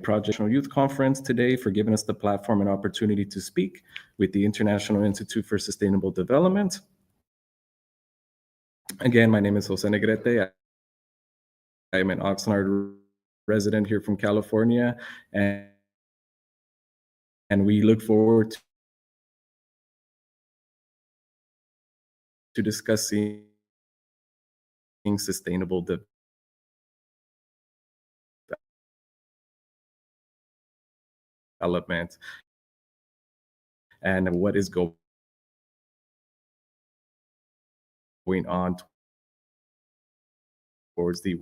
Project Youth Conference today, for giving us the platform and opportunity to speak with the International Institute for Sustainable Development. Again, my name is Jose Negrete. I am an Oxnard resident here from California, and we look forward to discussing sustainable development and what is going on towards the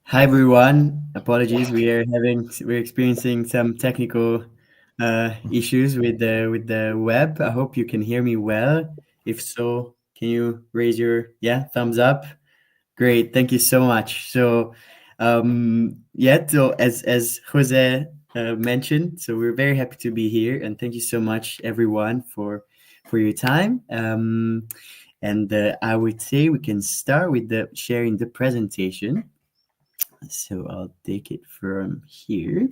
Hi everyone. Apologies, we're experiencing some technical issues with the web. I hope you can hear me well. If so, can you raise your thumbs up? Great, thank you so much. So so as Jose mentioned, so we're very happy to be here, and thank you so much everyone for your time. And I would say we can start with the sharing the presentation. So I'll take it from here.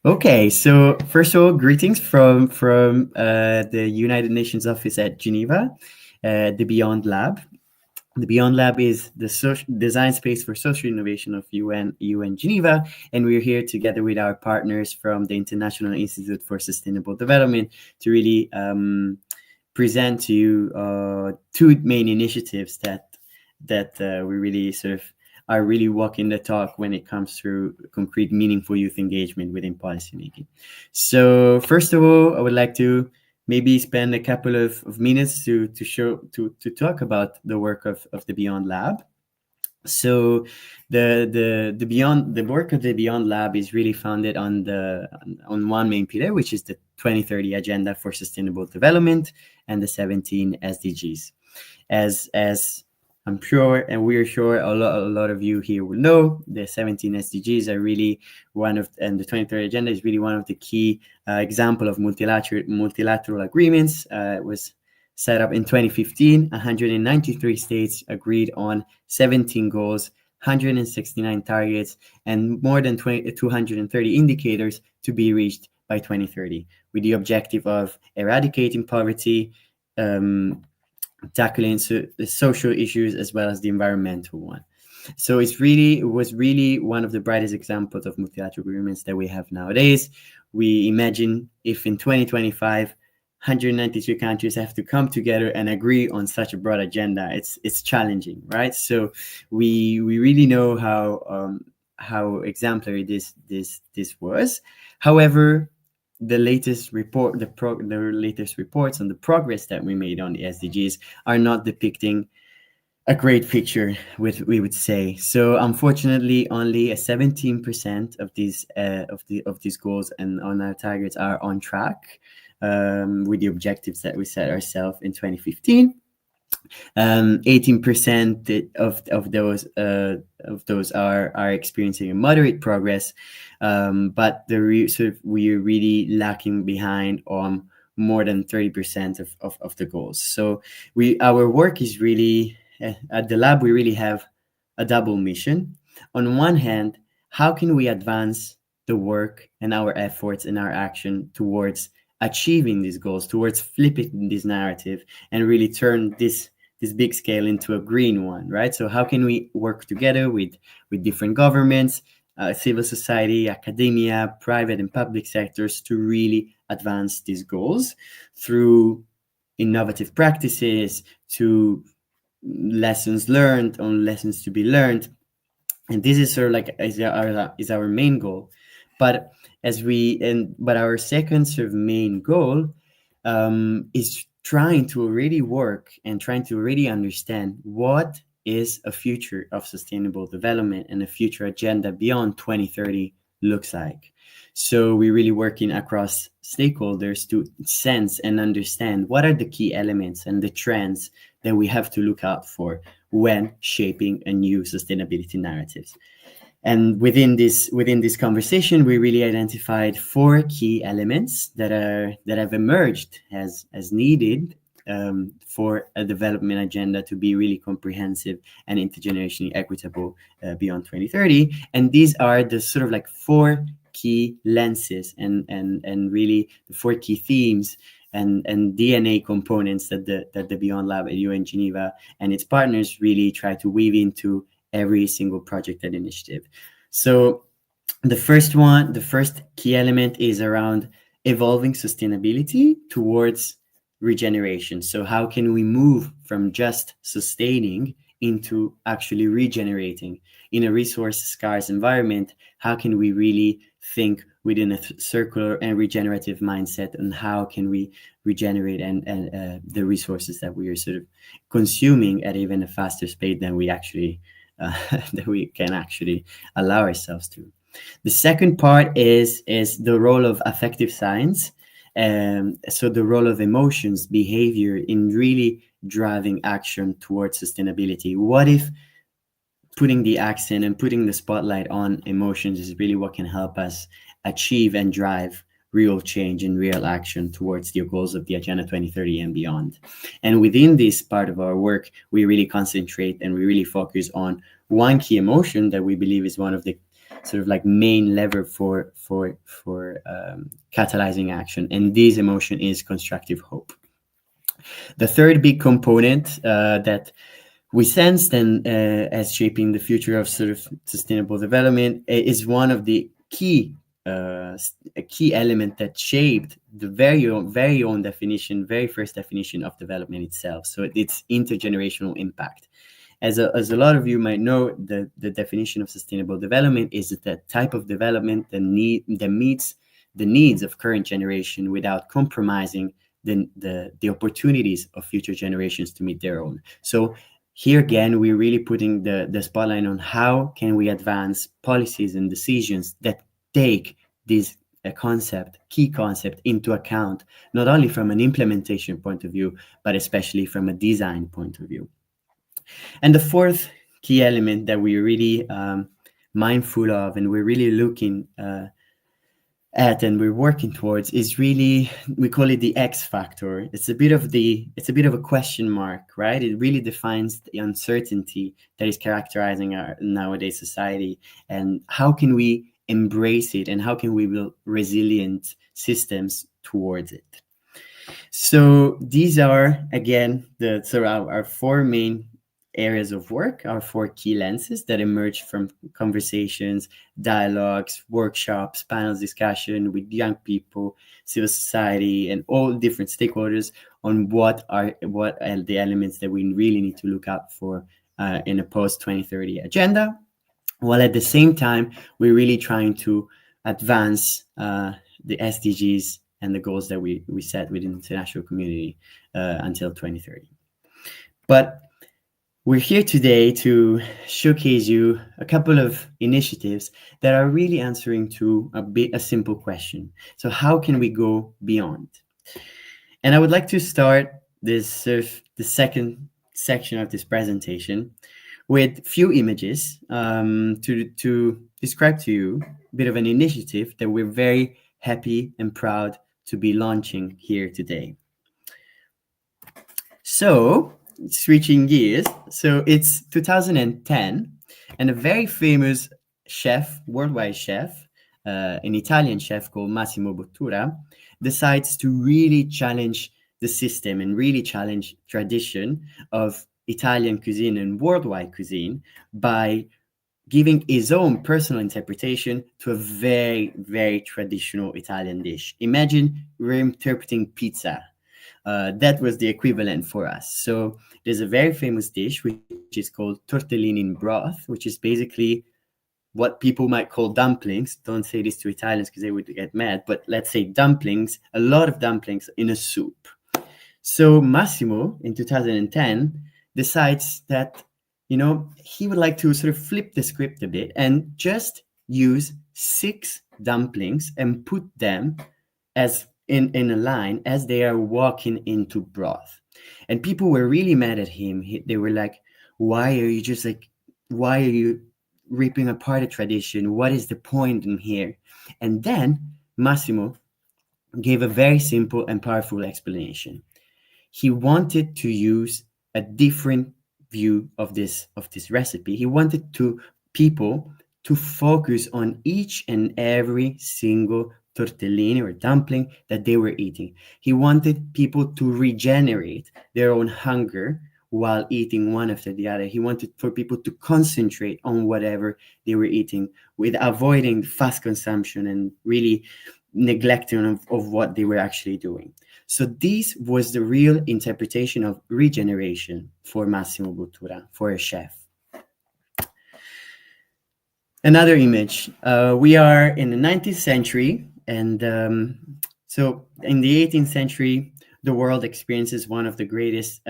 Okay, so first of all, greetings from the United Nations office at Geneva, the Beyond Lab. The Beyond Lab is the design space for social innovation of UN Geneva, and we're here together with our partners from the International Institute for Sustainable Development to really present to you two main initiatives that we really sort of are really walking the talk when it comes to concrete, meaningful youth engagement within policymaking. So first of all, I would like to maybe spend a couple of minutes to talk about the work of the Beyond Lab. So the work of the Beyond Lab is really founded on one main pillar, which is the 2030 Agenda for Sustainable Development and the 17 SDGs. As I'm sure, and we're sure a lot of you here will know, the 17 SDGs are really and the 2030 Agenda is really one of the key example of multilateral agreements. It was set up in 2015. 193 states agreed on 17 goals, 169 targets, and more than 230 indicators to be reached by 2030, with the objective of eradicating poverty, tackling the social issues as well as the environmental one. So it was really one of the brightest examples of multilateral agreements that we have nowadays. We imagine if in 2025, 193 countries have to come together and agree on such a broad agenda, it's challenging, right? So we really know how exemplary this was. However, the latest reports on the progress that we made on the SDGs are not depicting a great picture, we would say. So unfortunately, only 17% of these goals and on our targets are on track with the objectives that we set ourselves in 2015. 18% of those are experiencing a moderate progress, but we are really lacking behind on more than 30% of the goals. So our work is really at the lab. We really have a double mission. On one hand, how can we advance the work and our efforts and our action towards achieving these goals, towards flipping this narrative and really turn this big scale into a green one, right? So how can we work together with different governments, civil society, academia, private and public sectors to really advance these goals through innovative practices, to lessons learned, on lessons to be learned. And this is sort of like is our main goal. But our second sort of main goal is trying to already work and trying to already understand what is a future of sustainable development and a future agenda beyond 2030 looks like. So we're really working across stakeholders to sense and understand what are the key elements and the trends that we have to look out for when shaping a new sustainability narratives. And within this conversation, we really identified 4 key elements that have emerged as needed for a development agenda to be really comprehensive and intergenerationally equitable beyond 2030. And these are the sort of like 4 key lenses and really the 4 key themes and DNA components that the Beyond Lab at UN Geneva and its partners really try to weave into every single project and initiative. So the first key element is around evolving sustainability towards regeneration. So how can we move from just sustaining into actually regenerating in a resource scarce environment? How can we really think within a circular and regenerative mindset, and how can we regenerate and the resources that we are sort of consuming at even a faster speed than we actually that we can actually allow ourselves to. The second part is the role of affective science. So the role of emotions, behavior in really driving action towards sustainability. What if putting the accent and putting the spotlight on emotions is really what can help us achieve and drive real change and real action towards the goals of the Agenda 2030 and beyond. And within this part of our work, we really concentrate and we really focus on one key emotion that we believe is one of the sort of like main lever for catalyzing action. And this emotion is constructive hope. The third big component that we sensed and as shaping the future of sort of sustainable development is one of the key a key element that shaped the very own definition, very first definition of development itself. So it's intergenerational impact. As a lot of you might know, the definition of sustainable development is the type of development that meets the needs of current generation without compromising the opportunities of future generations to meet their own. So here again, we're really putting the spotlight on how can we advance policies and decisions that take this key concept into account, not only from an implementation point of view, but especially from a design point of view. And the fourth key element that we're really mindful of and we're really looking at and we're working towards is really, we call it the X factor. It's a bit of a question mark, right? It really defines the uncertainty that is characterizing our nowadays society, and how can we embrace it and how can we build resilient systems towards it. So these are again our 4 main areas of work, our 4 key lenses that emerge from conversations, dialogues, workshops, panels, discussion with young people, civil society, and all different stakeholders on what are the elements that we really need to look out for in a post-2030 agenda, while at the same time we're really trying to advance the SDGs and the goals that we set within the international community until 2030. But we're here today to showcase you a couple of initiatives that are really answering to a simple question. So how can we go beyond? And I would like to start the second section of this presentation with few images to describe to you a bit of an initiative that we're very happy and proud to be launching here today. So, switching gears, so it's 2010, and a very famous chef, worldwide chef, an Italian chef called Massimo Bottura, decides to really challenge the system and really challenge tradition of Italian cuisine and worldwide cuisine by giving his own personal interpretation to a very, very traditional Italian dish. Imagine reinterpreting pizza. That was the equivalent for us. So there's a very famous dish which is called tortellini in broth, which is basically what people might call dumplings. Don't say this to Italians because they would get mad, but let's say dumplings, a lot of dumplings in a soup. So Massimo in 2010 decides that, he would like to sort of flip the script a bit and just use 6 dumplings and put them as in a line as they are walking into broth. And people were really mad at him. They were like, why are you ripping apart a tradition? What is the point in here? And then Massimo gave a very simple and powerful explanation. He wanted to use a different view of this recipe. He wanted people to focus on each and every single tortellini or dumpling that they were eating. He wanted people to regenerate their own hunger while eating one after the other. He wanted for people to concentrate on whatever they were eating, with avoiding fast consumption and really neglecting of what they were actually doing. So this was the real interpretation of regeneration for Massimo Bottura, for a chef. Another image. We are in the 19th century, and so in the 18th century, the world experiences one of the greatest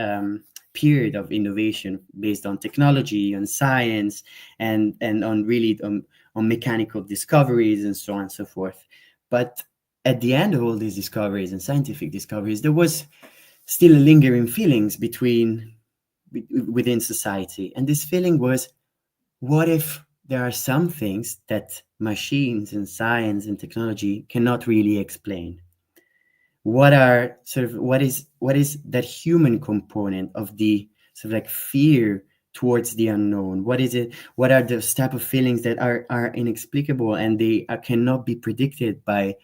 period of innovation based on technology, on science, and on really on mechanical discoveries and so on and so forth. But at the end of all these discoveries and scientific discoveries, there was still lingering feelings within society. And this feeling was, what if there are some things that machines and science and technology cannot really explain? What is that human component of the sort of like fear towards the unknown? What is it? What are those type of feelings that are inexplicable and they cannot be predicted by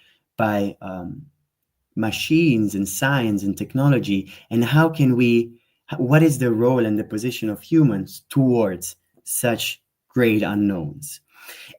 machines and science and technology? And what is the role and the position of humans towards such great unknowns?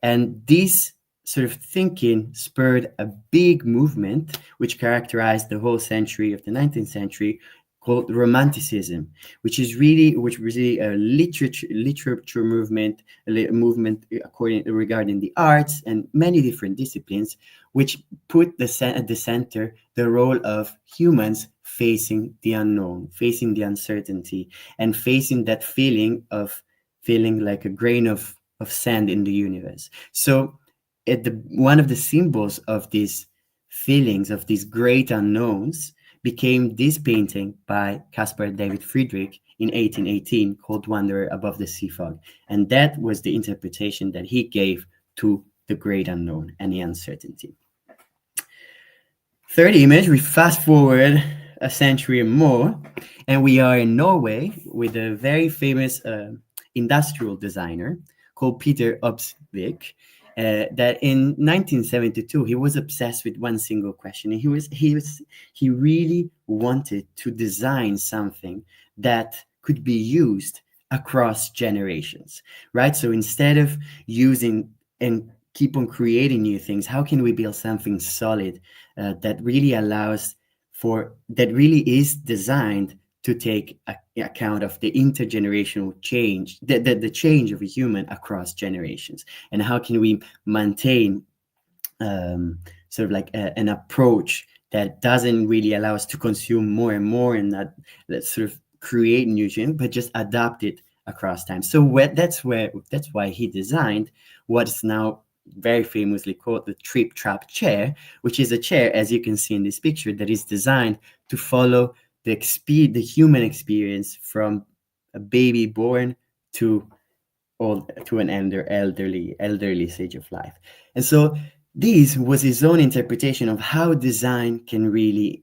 And this sort of thinking spurred a big movement which characterized the whole century of the 19th century, called Romanticism, which was really a literature movement, regarding the arts and many different disciplines, which put at the center the role of humans facing the unknown, facing the uncertainty, and facing that feeling like a grain of sand in the universe. So one of the symbols of these feelings, of these great unknowns, became this painting by Caspar David Friedrich in 1818 called Wanderer Above the Sea Fog. And that was the interpretation that he gave to the great unknown and the uncertainty. Third image, we fast forward a century and more, and we are in Norway with a very famous industrial designer called Peter Obsvik, that in 1972 he was obsessed with one single question. He really wanted to design something that could be used across generations, right? So instead of using and keep on creating new things, how can we build something solid that really is designed to take account of the intergenerational change, the change of a human across generations? And how can we maintain sort of like an approach that doesn't really allow us to consume more and more and that sort of create new change, but just adapt it across time? So that's why he designed what's now very famously called the Trip Trap chair, which is a chair, as you can see in this picture, that is designed to follow the human experience from a baby born to an elderly stage of life. And so this was his own interpretation of how design can really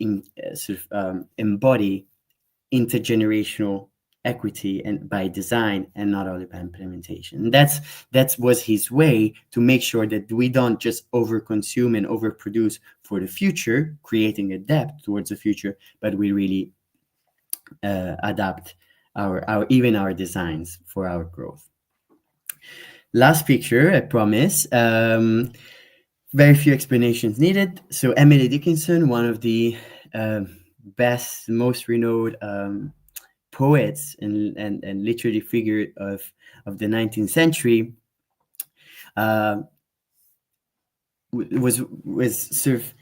embody intergenerational equity and by design and not only by implementation. And that was his way to make sure that we don't just overconsume and overproduce for the future, creating a debt towards the future, but we really adapt our designs for our growth. Last picture, I promise. Very few explanations needed. So Emily Dickinson, one of the best, most renowned poets and literary figure of the 19th century, was sort of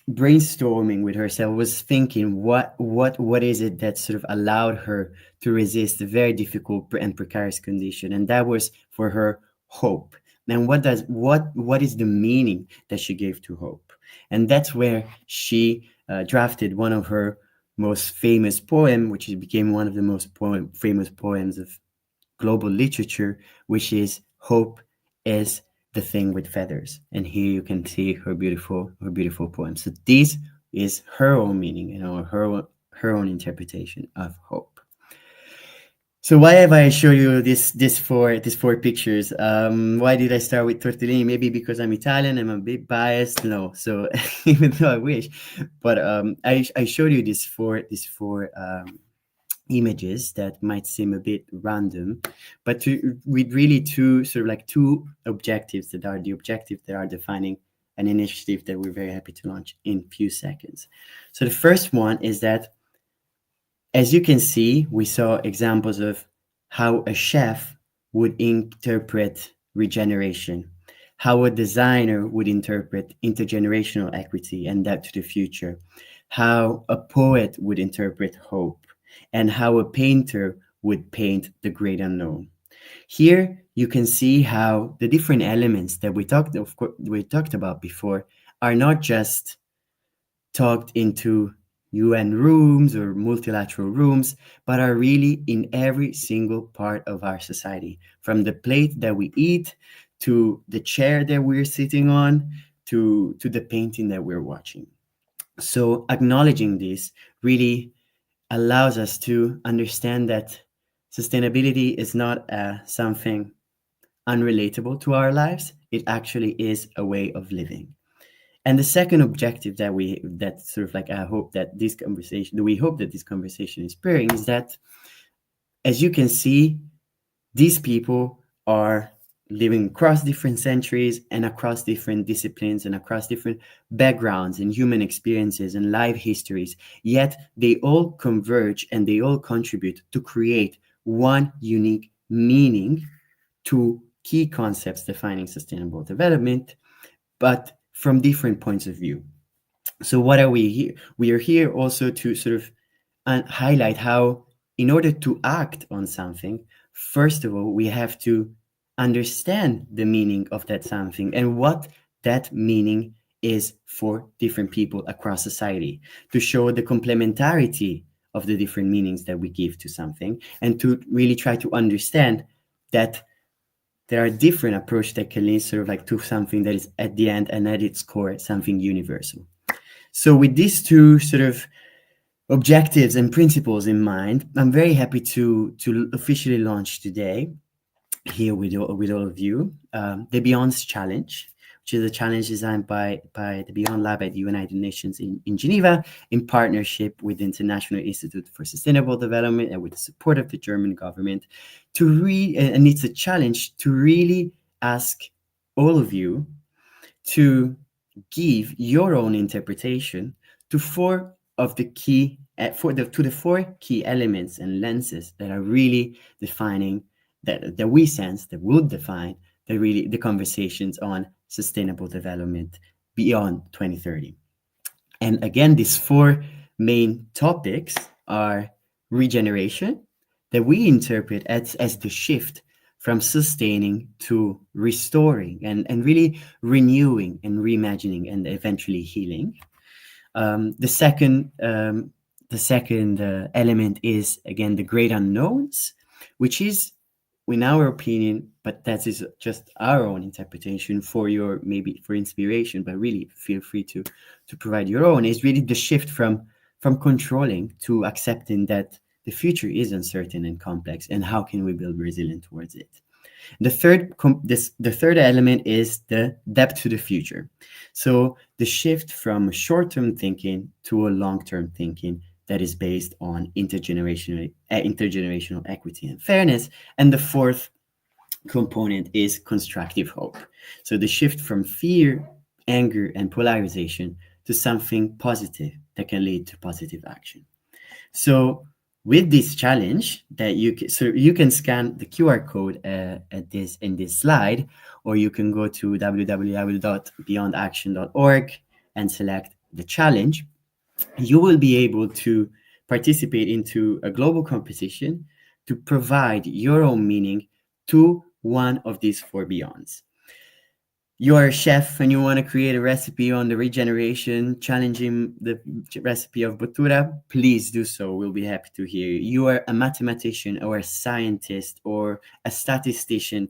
brainstorming with herself, was thinking what is it that sort of allowed her to resist a very difficult and precarious condition, and that was for her hope. And what is the meaning that she gave to hope? And that's where she drafted one of her most famous poem, which became one of the most famous poems of global literature, which is "Hope is the thing with feathers." And here you can see her beautiful poem. So this is her own meaning, her own interpretation of hope. So why have I showed you these four pictures? Why did I start with tortellini? Maybe because I'm Italian. I'm a bit biased. No, so even though I wish, but I showed you these four images that might seem a bit random, but with really two sort of like two objectives that are the objectives that are defining an initiative that we're very happy to launch in a few seconds. So the first one is that, as you can see, we saw examples of how a chef would interpret regeneration, how a designer would interpret intergenerational equity and that to the future, how a poet would interpret hope, and how a painter would paint the great unknown. Here you can see how the different elements that we talked about before are not just talked into UN rooms or multilateral rooms, but are really in every single part of our society, from the plate that we eat to the chair that we're sitting on to the painting that we're watching. So acknowledging this really allows us to understand that sustainability is not something unrelatable to our lives. It actually is a way of living. And the second objective that sort of like we hope that this conversation is bearing is that, as you can see, these people are living across different centuries and across different disciplines and across different backgrounds and human experiences and life histories, yet they all converge and they all contribute to create one unique meaning to key concepts defining sustainable development, but from different points of view. So what are we here? We are here also to sort of highlight how, in order to act on something, first of all, we have to understand the meaning of that something and what that meaning is for different people across society, to show the complementarity of the different meanings that we give to something, and to really try to understand that there are different approaches that can lead sort of like to something that is at the end and at its core something universal. So with these two sort of objectives and principles in mind, I'm very happy to officially launch today here with all of you the Beyond's Challenge, which is a challenge designed by the Beyond Lab at the United Nations in Geneva, in partnership with the International Institute for Sustainable Development and with the support of the German government, and it's a challenge to really ask all of you to give your own interpretation to four key elements and lenses that are really defining that we sense that would define the conversations on sustainable development beyond 2030. And again, these four main topics are regeneration, that we interpret as the shift from sustaining to restoring and really renewing and reimagining and eventually healing. The second element is, again, the great unknowns, which is, in our opinion, but that is just our own interpretation for inspiration, but really feel free to provide your own, is really the shift from controlling to accepting that the future is uncertain and complex, and how can we build resilience towards it. The third element is the depth to the future. So the shift from short-term thinking to a long-term thinking that is based on intergenerational equity and fairness. And the fourth component is constructive hope. So the shift from fear, anger, and polarization to something positive that can lead to positive action. So with this challenge, that you can scan the QR code in this slide, or you can go to www.beyondaction.org and select the challenge, you will be able to participate into a global competition to provide your own meaning to one of these four beyonds. You are a chef and you want to create a recipe on the regeneration, challenging the recipe of Bottura, please do so. We'll be happy to hear you. You are a mathematician or a scientist or a statistician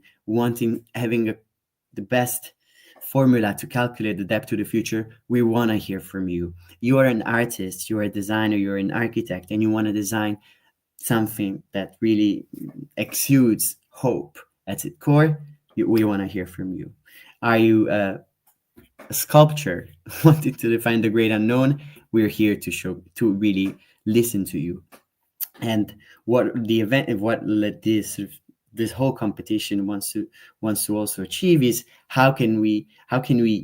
having the best formula to calculate the depth to the future. We want to hear from you. You are an artist, you're a designer, you're an architect, and you want to design something that really exudes hope at its core. We want to hear from you. Are you a sculptor wanting to define the great unknown? We're here to really listen to you. And what this whole competition wants to also achieve is how can we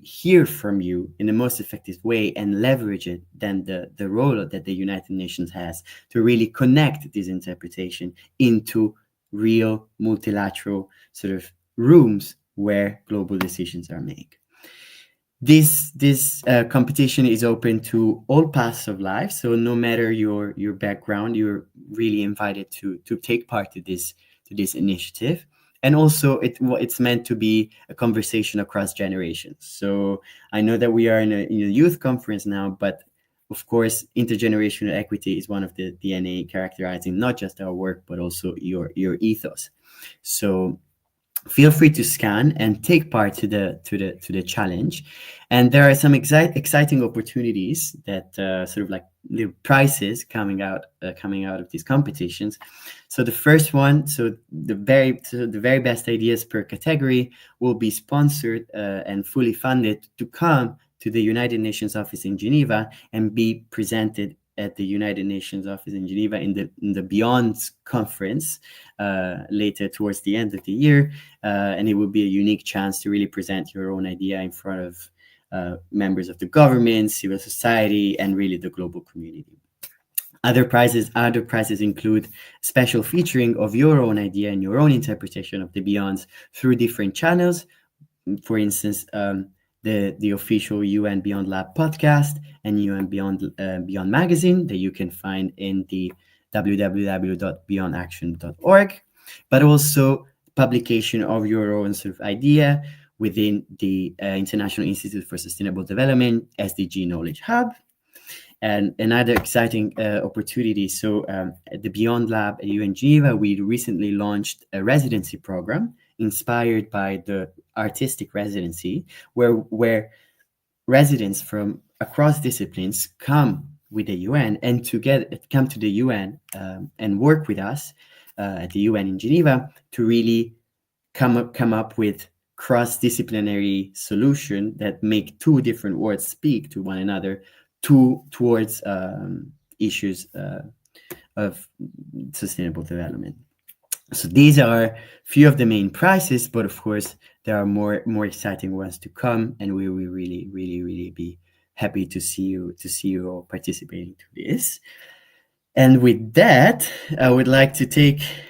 hear from you in the most effective way and leverage it then the role that the United Nations has to really connect this interpretation into real multilateral sort of rooms where global decisions are made. This competition is open to all paths of life, so no matter your background, you're really invited to take part to this initiative. And also it's meant to be a conversation across generations. So I know that we are in a youth conference now, but of course intergenerational equity is one of the DNA characterizing not just our work but also your ethos. So feel free to scan and take part to the challenge. And there are some exciting opportunities that sort of like little prizes coming out of these competitions. So the first one, the very best ideas per category will be sponsored and fully funded to come to the United Nations office in Geneva and be presented at the United Nations office in Geneva in the Beyond conference later towards the end of the year. And it will be a unique chance to really present your own idea in front of members of the government, civil society, and really the global community. Other prizes include special featuring of your own idea and your own interpretation of the Beyonds through different channels. For instance, the official UN Beyond Lab podcast and UN Beyond magazine that you can find in the www.beyondaction.org, but also publication of your own sort of idea within the International Institute for Sustainable Development SDG Knowledge Hub. And another exciting opportunity. So at the Beyond Lab at UN Geneva, we recently launched a residency program inspired by the artistic residency, where residents from across disciplines come with the UN and come to the UN and work with us at the UN in Geneva to really come up with cross-disciplinary solution that make two different words speak to one another towards issues of sustainable development. So these are few of the main prizes, but of course there are more exciting ones to come, and we will really be happy to see you all participating to this. And with that, I would like to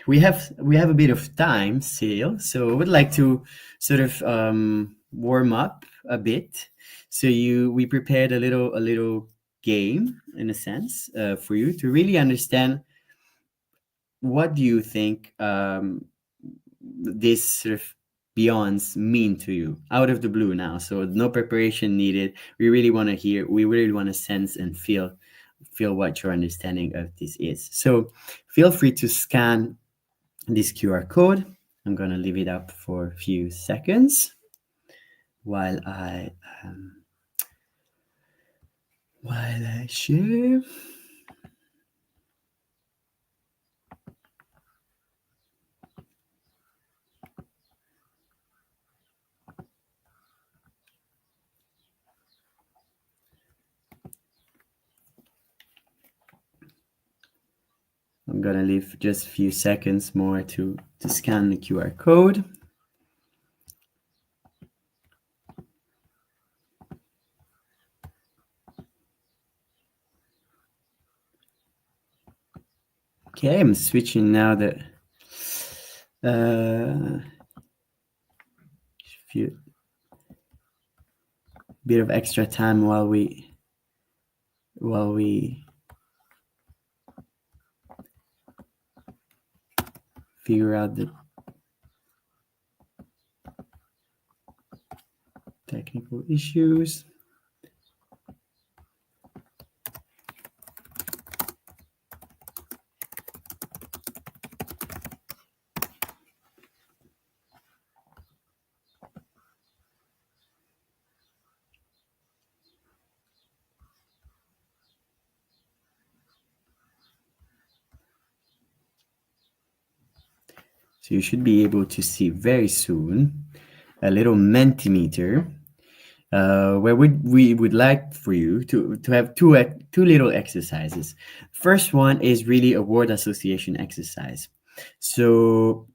we have a bit of time still, so I would like to sort of warm up a bit. So we prepared a little game in a sense for you to really understand what do you think this sort of beyonds mean to you out of the blue now. So no preparation needed. We really want to sense and feel what your understanding of this is. So feel free to scan this QR code. I'm going to leave it up for a few seconds while I share. I'm gonna leave just a few seconds more to scan the QR code. Okay, I'm switching now few bit of extra time while we while we figure out the technical issues. So you should be able to see very soon a little Mentimeter where we would like for you to have two little exercises. First one is really a word association exercise. So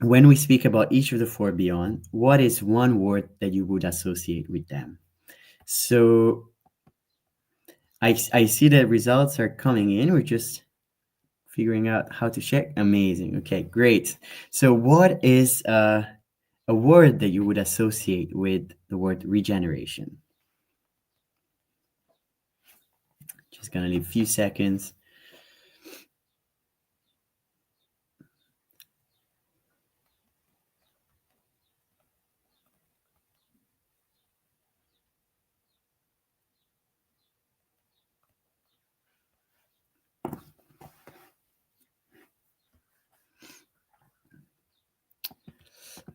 when we speak about each of the four beyond, what is one word that you would associate with them? So I see the results are coming in. We're just figuring out how to check. Amazing. Okay, great. So what is a word that you would associate with the word regeneration? Just gonna leave a few seconds.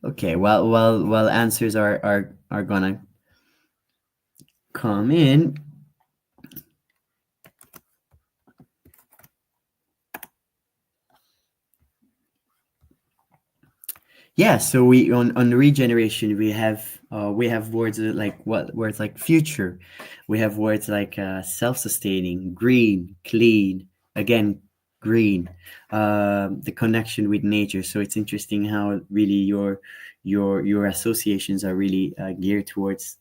Okay, while answers are gonna come in, yeah. So we on regeneration we have words like words like future, we have words like self-sustaining, green, clean, again green, the connection with nature. So it's interesting how really your associations are really geared towards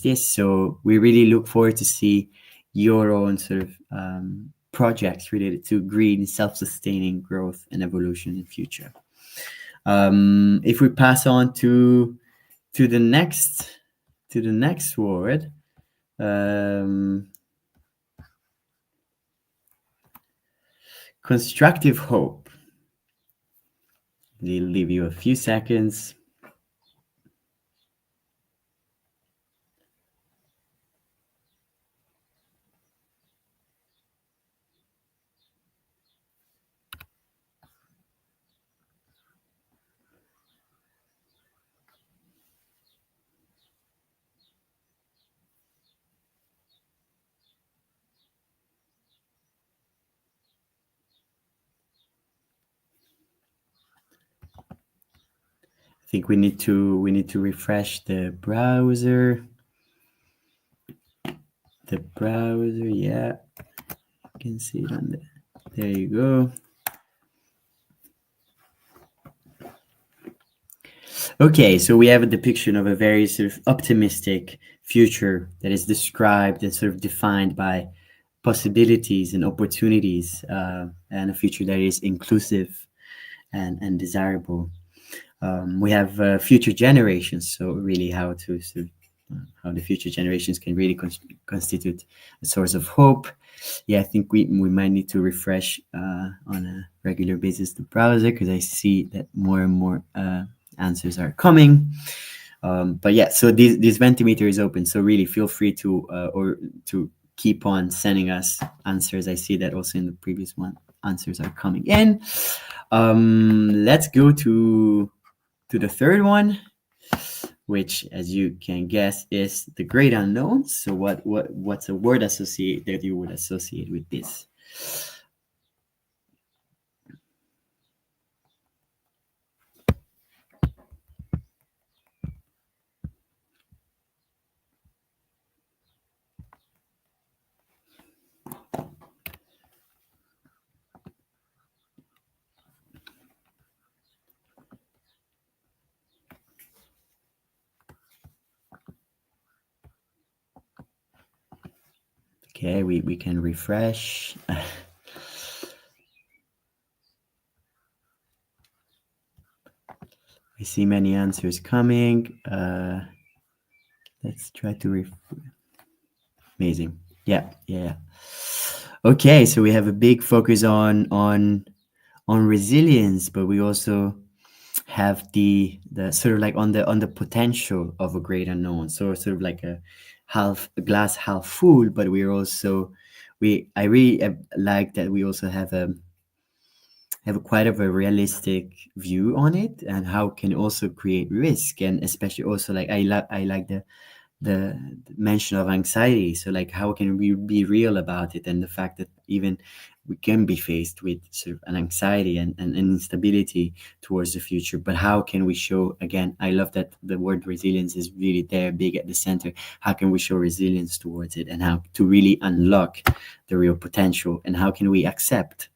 this. So we really look forward to see your own sort of projects related to green, self-sustaining growth and evolution in future. If we pass on to the next word, constructive hope. We'll leave you a few seconds. I think we need to refresh the browser. The browser, yeah, you can see it on there you go. Okay, so we have a depiction of a very sort of optimistic future that is described and sort of defined by possibilities and opportunities, and a future that is inclusive and desirable. We have future generations, so really how the future generations can really constitute a source of hope. Yeah, I think we might need to refresh on a regular basis the browser, because I see that more and more answers are coming. But yeah, so this Mentimeter is open, so really feel free to keep on sending us answers. I see that also in the previous one, answers are coming in. Let's go to the third one, which, as you can guess, is the great unknown. So what's a word associate that you would associate with this? Okay, we can refresh. I see many answers coming. Let's try to amazing. Yeah, yeah. Okay, so we have a big focus on resilience, but we also have the sort of like on the potential of a great unknown. So sort of like a glass half full, but we're also I really like that we also have a quite of a realistic view on it, and how can also create risk, and especially also like I like the mention of anxiety. So like how can we be real about it, and the fact that even we can be faced with sort of an anxiety and an instability towards the future, but how can we show, again, I love that the word resilience is really there, big at the center. How can we show resilience towards it, and how to really unlock the real potential, and how can we accept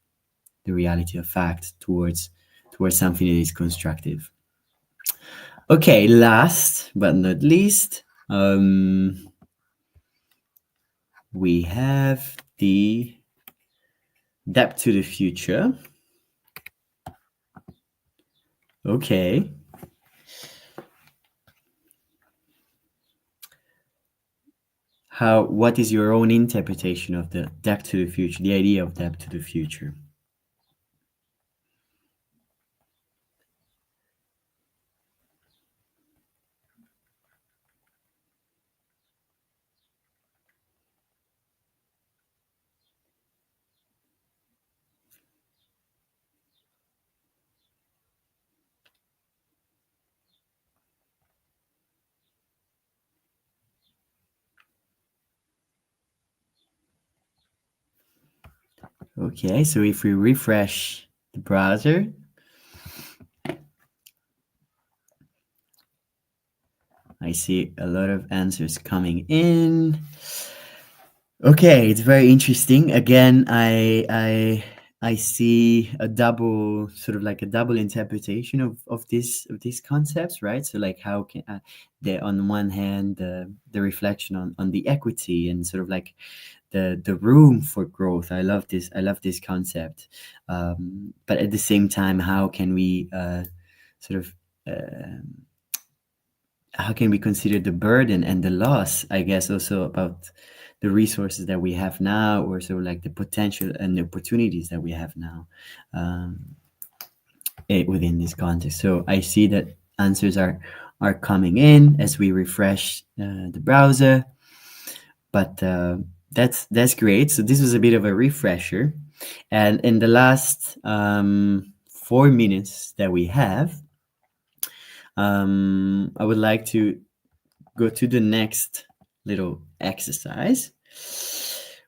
the reality of fact towards something that is constructive. Okay, last but not least, we have the depth to the future. Okay. What is your own interpretation of the depth to the future, the idea of depth to the future? Okay, so if we refresh the browser, I see a lot of answers coming in. Okay, it's very interesting. Again, I see a double, sort of like a double interpretation of these concepts, right? So like how can the on one hand the reflection on the equity and sort of like the room for growth. I love this. I love this concept. But at the same time, how can we sort of how can we consider the burden and the loss, I guess, also about the resources that we have now, or so like the potential and the opportunities that we have now within this context. So I see that answers are coming in as we refresh the browser, but that's great. So this was a bit of a refresher, and in the last 4 minutes that we have, I would like to go to the next little exercise,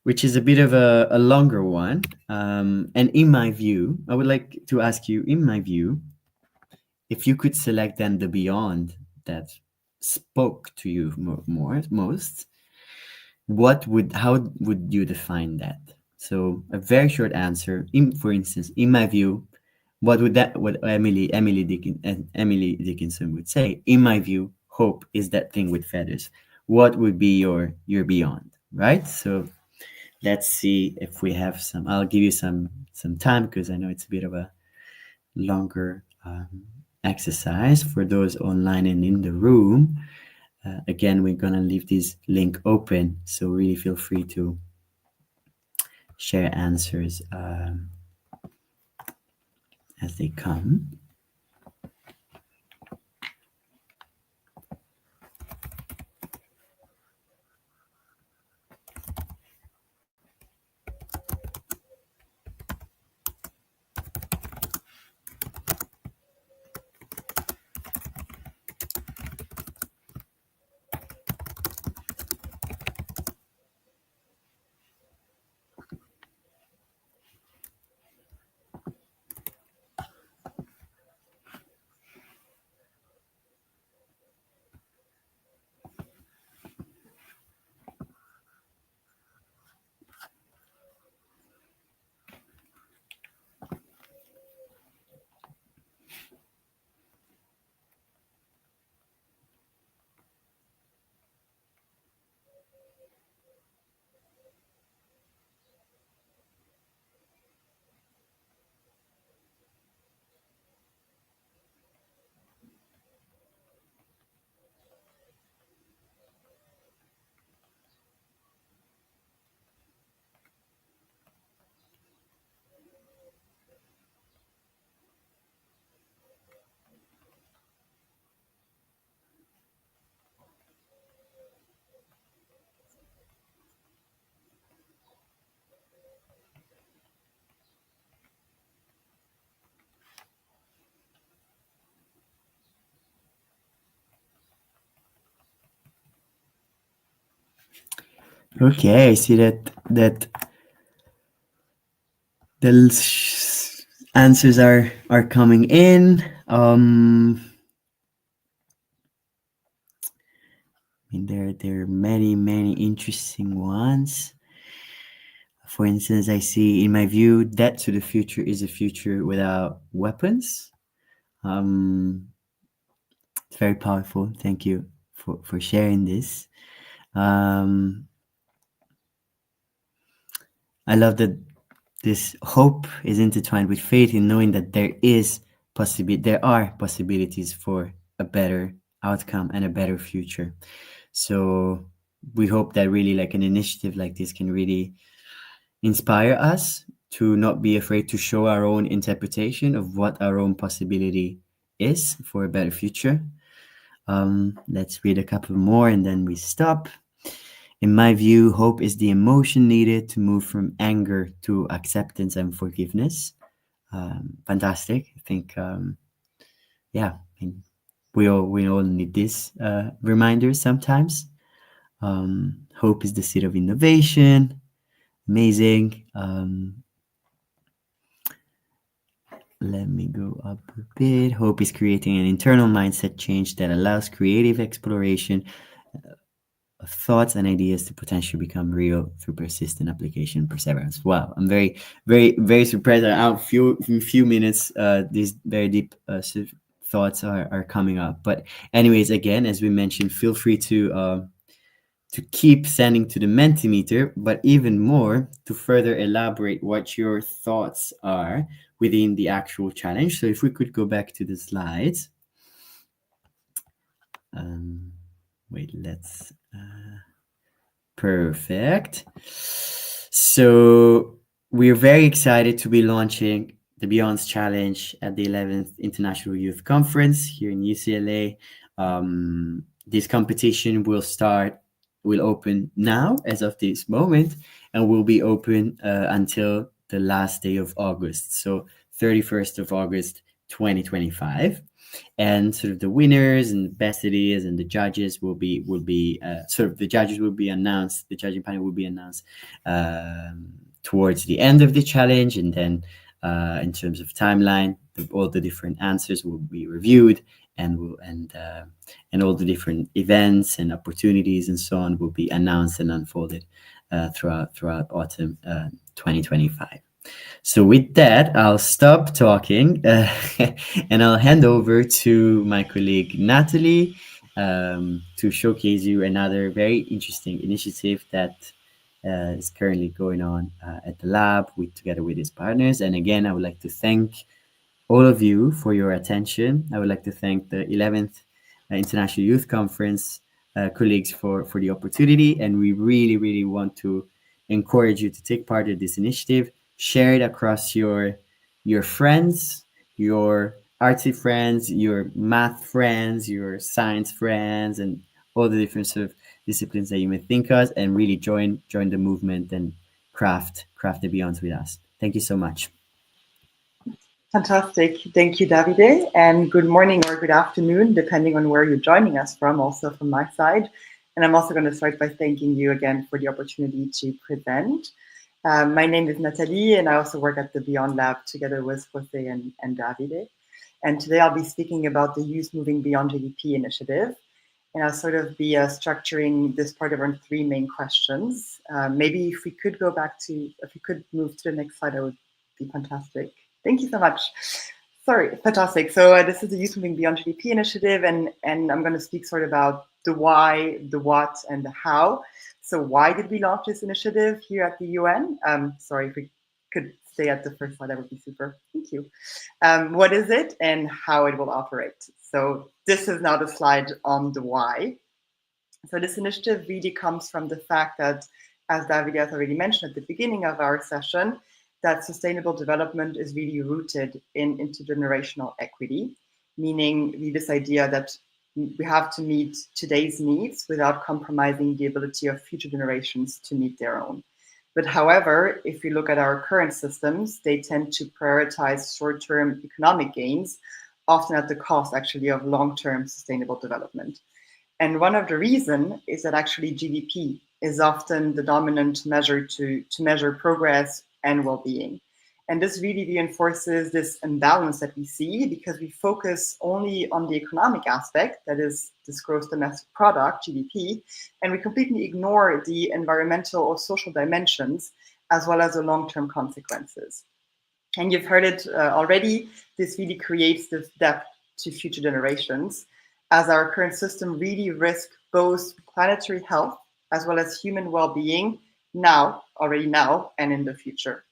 which is a bit of a longer one. And in my view, I would like to ask you, in my view, if you could select then the beyond that spoke to you most, how would you define that? So a very short answer. For instance, in my view, what Emily Dickinson would say? In my view, hope is that thing with feathers. What would be your beyond, right? So let's see if we have some. I'll give you some time because I know it's a bit of a longer exercise for those online and in the room. Again, we're gonna leave this link open, so really feel free to share answers as they come. Okay, I see that the answers are coming in. I mean, there are many interesting ones. For instance, I see, in my view, that to the future is a future without weapons. It's very powerful. Thank you for sharing this. I love that this hope is intertwined with faith in knowing that there are possibilities for a better outcome and a better future. So we hope that really, like, an initiative like this can really inspire us to not be afraid to show our own interpretation of what our own possibility is for a better future. Let's read a couple more and then we stop. In my view, hope is the emotion needed to move from anger to acceptance and forgiveness. Fantastic. I think, yeah, I mean, we all need this reminder sometimes. Hope is the seed of innovation. Amazing. Let me go up a bit. Hope is creating an internal mindset change that allows creative exploration of thoughts and ideas to potentially become real through persistent application, perseverance. Wow, I'm very surprised that in a few minutes these very deep thoughts are coming up. But anyways, again, as we mentioned, feel free to keep sending to the Mentimeter, but even more to further elaborate what your thoughts are within the actual challenge. So if we could go back to the slides. Wait, let's... Perfect. So we're very excited to be launching the Beyonds Challenge at the 11th International Youth Conference here in UCLA. This competition will open now as of this moment, and will be open until the last day of August, so 31st of August 2025. And sort of the winners and the best ideas and the judges will be the judges will be announced. The judging panel will be announced towards the end of the challenge, and then in terms of timeline, all the different answers will be reviewed, and all the different events and opportunities and so on will be announced and unfolded throughout autumn 2025. So with that, I'll stop talking and I'll hand over to my colleague Natalie to showcase you another very interesting initiative that is currently going on at the lab together with his partners. And again, I would like to thank all of you for your attention. I would like to thank the 11th International Youth Conference colleagues for the opportunity. And we really want to encourage you to take part in this initiative. Share it across your friends, your artsy friends, your math friends, your science friends, and all the different sort of disciplines that you may think of, and really join the movement and craft the Beyonds with us. Thank you so much. Fantastic. Thank you, Davide. And good morning or good afternoon, depending on where you're joining us from, also from my side. And I'm also going to start by thanking you again for the opportunity to present. My name is Nathalie, and I also work at the Beyond Lab together with Jose and Davide. And today I'll be speaking about the Youth Moving Beyond GDP initiative. And I'll sort of be structuring this part around three main questions. Maybe if we could move to the next slide, that would be fantastic. Thank you so much. Sorry, fantastic. So this is the Youth Moving Beyond GDP initiative, and I'm going to speak sort of about the why, the what, and the how. So why did we launch this initiative here at the UN? Sorry, if we could stay at the first slide, that would be super. Thank you. What is it and how it will operate? So this is now the slide on the why. So this initiative really comes from the fact that, as David has already mentioned at the beginning of our session, that sustainable development is really rooted in intergenerational equity, meaning this idea that we have to meet today's needs without compromising the ability of future generations to meet their own. But however, if we look at our current systems, they tend to prioritize short-term economic gains, often at the cost actually of long-term sustainable development. And one of the reasons is that actually GDP is often the dominant measure to measure progress and well-being. And this really reinforces this imbalance that we see, because we focus only on the economic aspect, that is this gross domestic product, GDP, and we completely ignore the environmental or social dimensions, as well as the long-term consequences. And you've heard it already, this really creates this debt to future generations, as our current system really risks both planetary health as well as human well-being already now, and in the future.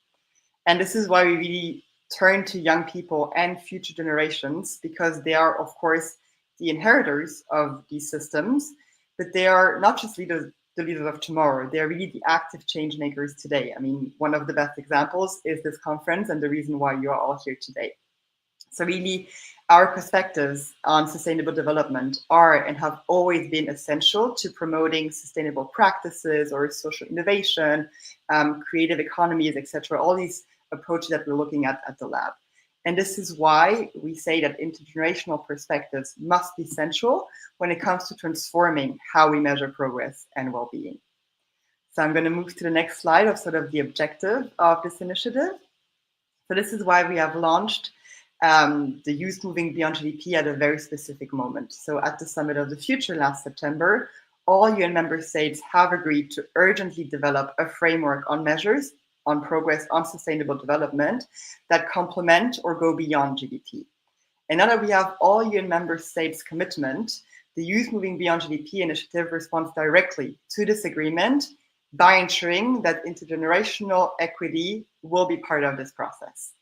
And this is why we really turn to young people and future generations, because they are, of course, the inheritors of these systems, but they are not just the leaders of tomorrow. They are really the active change makers today. I mean, one of the best examples is this conference and the reason why you are all here today. So really, our perspectives on sustainable development are and have always been essential to promoting sustainable practices or social innovation, creative economies, etc. All these approaches that we're looking at the lab. And this is why we say that intergenerational perspectives must be central when it comes to transforming how we measure progress and well-being. So I'm going to move to the next slide of sort of the objective of this initiative. So this is why we have launched the Youth Moving Beyond GDP at a very specific moment. So at the Summit of the Future last September, all UN member states have agreed to urgently develop a framework on measures on progress on sustainable development that complement or go beyond GDP. And now that we have all UN member states' commitment, the Youth Moving Beyond GDP initiative responds directly to this agreement by ensuring that intergenerational equity will be part of this process.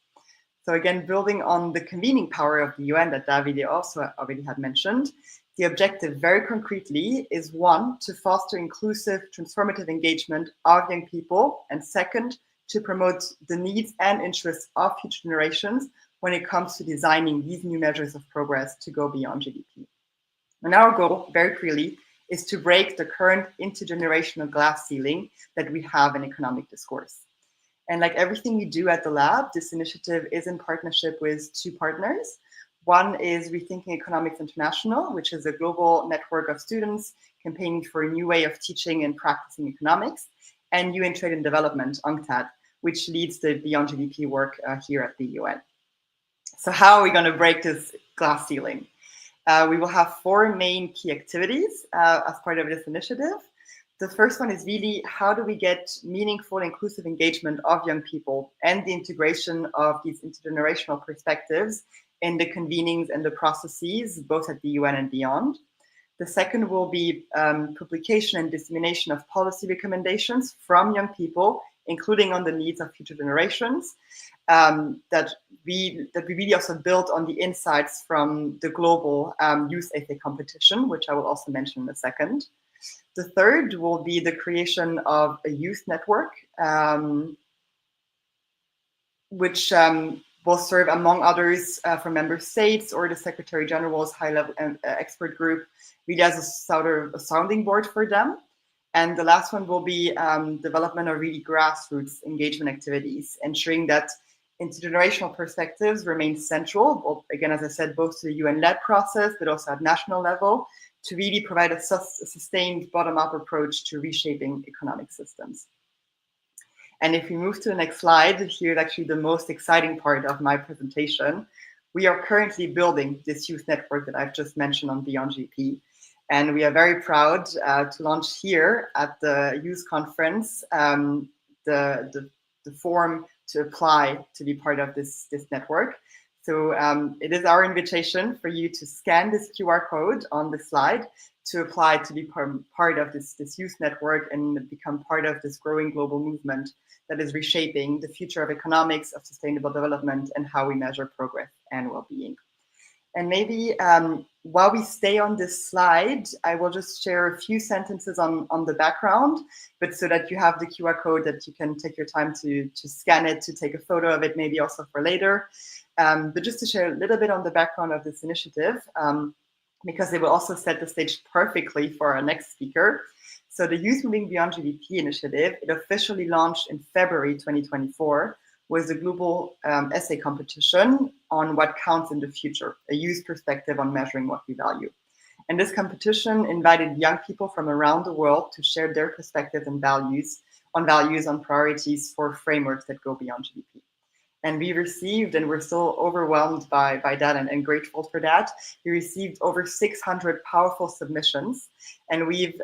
So again, building on the convening power of the UN that Davide also already had mentioned, the objective very concretely is, one, to foster inclusive, transformative engagement of young people, and second, to promote the needs and interests of future generations when it comes to designing these new measures of progress to go beyond GDP. And our goal, very clearly, is to break the current intergenerational glass ceiling that we have in economic discourse. And like everything we do at the lab, this initiative is in partnership with two partners. One is Rethinking Economics International, which is a global network of students campaigning for a new way of teaching and practicing economics, and UN Trade and Development, UNCTAD, which leads the Beyond GDP work here at the UN. So how are we going to break this glass ceiling? We will have four main key activities as part of this initiative. The first one is really, how do we get meaningful, inclusive engagement of young people and the integration of these intergenerational perspectives in the convenings and the processes, both at the UN and beyond. The second will be publication and dissemination of policy recommendations from young people, including on the needs of future generations, that we really also build on the insights from the global youth ethic competition, which I will also mention in a second. The third will be the creation of a youth network, which will serve, among others, for member states or the Secretary General's high-level expert group, really as a sort of a sounding board for them. And the last one will be development of really grassroots engagement activities, ensuring that intergenerational perspectives remain central, well, again, as I said, both to the UN-led process, but also at national level, to really provide a sustained bottom-up approach to reshaping economic systems. And if we move to the next slide, here's actually the most exciting part of my presentation. We are currently building this youth network that I've just mentioned on Beyond GDP. And we are very proud to launch here at the youth conference the form to apply to be part of this network. So it is our invitation for you to scan this QR code on the slide to apply to be part of this youth network and become part of this growing global movement that is reshaping the future of economics, of sustainable development, and how we measure progress and well-being. And maybe while we stay on this slide, I will just share a few sentences on the background, but so that you have the QR code that you can take your time to scan it, to take a photo of it, maybe also for later. But just to share a little bit on the background of this initiative, because it will also set the stage perfectly for our next speaker. So the Youth Moving Beyond GDP initiative, it officially launched in February 2024 with a global essay competition on what counts in the future, a youth perspective on measuring what we value. And this competition invited young people from around the world to share their perspectives and values, on priorities for frameworks that go beyond GDP. And we received, and we're still overwhelmed by that and grateful for that, we received over 600 powerful submissions. And we've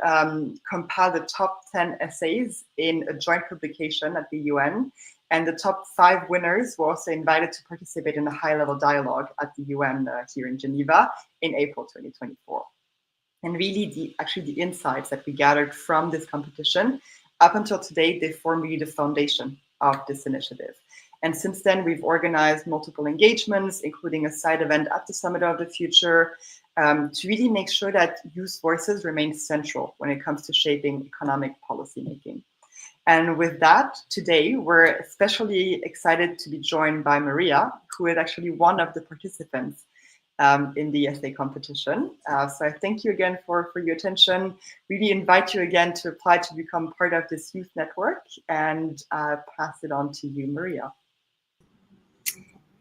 compiled the top 10 essays in a joint publication at the UN. And the top 5 winners were also invited to participate in a high-level dialogue at the UN here in Geneva in April 2024. And really, the insights that we gathered from this competition, up until today, they form really the foundation of this initiative. And since then, we've organized multiple engagements, including a side event at the Summit of the Future, to really make sure that youth voices remain central when it comes to shaping economic policymaking. And with that, today, we're especially excited to be joined by Maria, who is actually one of the participants in the essay competition. So I thank you again for your attention. Really invite you again to apply to become part of this youth network, and pass it on to you, Maria.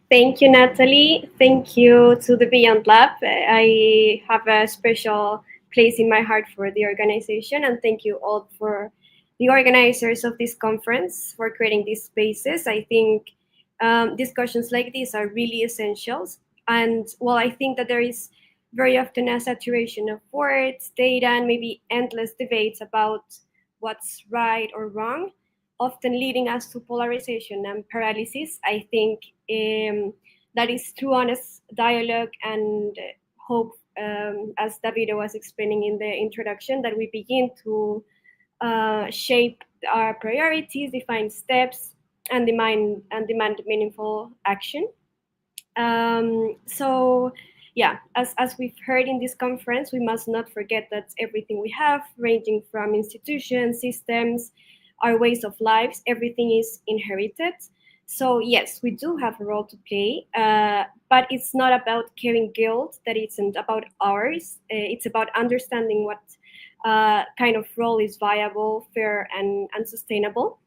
Thank you, Natalie. Thank you to the Beyond Lab. I have a special place in my heart for the organization, and thank you all for the organizers of this conference for creating these spaces. I think discussions like these are really essential. And while I think that there is very often a saturation of words, data, and maybe endless debates about what's right or wrong, often leading us to polarization and paralysis, I think that is through honest dialogue and hope, as Davide was explaining in the introduction, that we begin to shape our priorities, define steps, and demand meaningful action. So yeah, as we've heard in this conference, we must not forget that everything we have, ranging from institutions, systems, our ways of lives, everything is inherited. So yes, we do have a role to play, but it's not about carrying guilt that isn't about ours. It's about understanding what kind of role is viable, fair, and sustainable.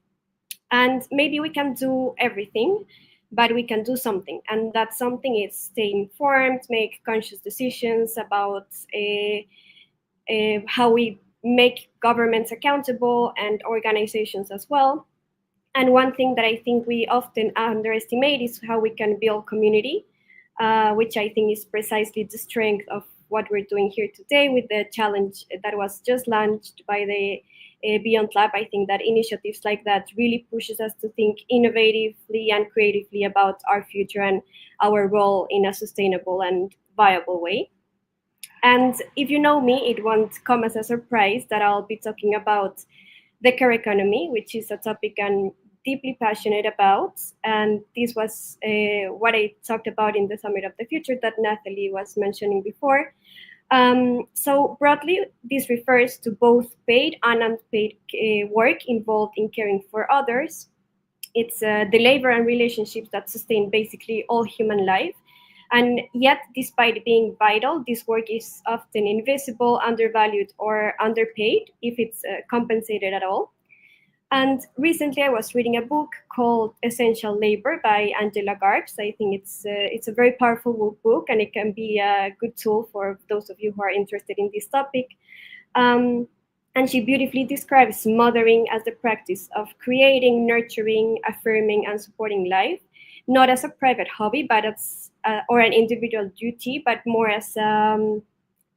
And maybe we can do everything, but we can do something. And that something is stay informed, make conscious decisions about how we make governments accountable and organizations as well. And one thing that I think we often underestimate is how we can build community, which I think is precisely the strength of what we're doing here today with the challenge that was just launched by the Beyond Lab. I think that initiatives like that really pushes us to think innovatively and creatively about our future and our role in a sustainable and viable way. And if you know me, it won't come as a surprise that I'll be talking about the care economy, which is a topic I'm deeply passionate about. And this was what I talked about in the Summit of the Future that Nathalie was mentioning before. So broadly, this refers to both paid and unpaid work involved in caring for others. It's the labor and relationships that sustain basically all human life. And yet, despite being vital, this work is often invisible, undervalued, or underpaid if it's compensated at all. And recently, I was reading a book called Essential Labor by Angela Garbs. I think it's a very powerful book, and it can be a good tool for those of you who are interested in this topic. And she beautifully describes mothering as the practice of creating, nurturing, affirming, and supporting life, not as a private hobby, but as or an individual duty, but more as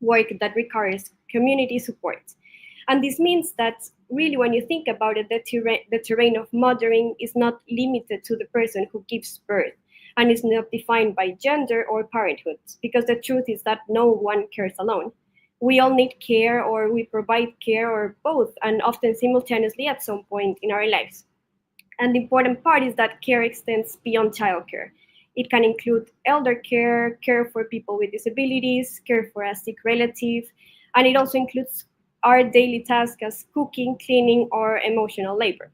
work that requires community support. And this means that really, when you think about it, the terrain of mothering is not limited to the person who gives birth and is not defined by gender or parenthood, because the truth is that no one cares alone. We all need care, or we provide care, or both, and often simultaneously at some point in our lives. And the important part is that care extends beyond childcare. It can include elder care, care for people with disabilities, care for a sick relative, and it also includes our daily tasks as cooking, cleaning, or emotional labor.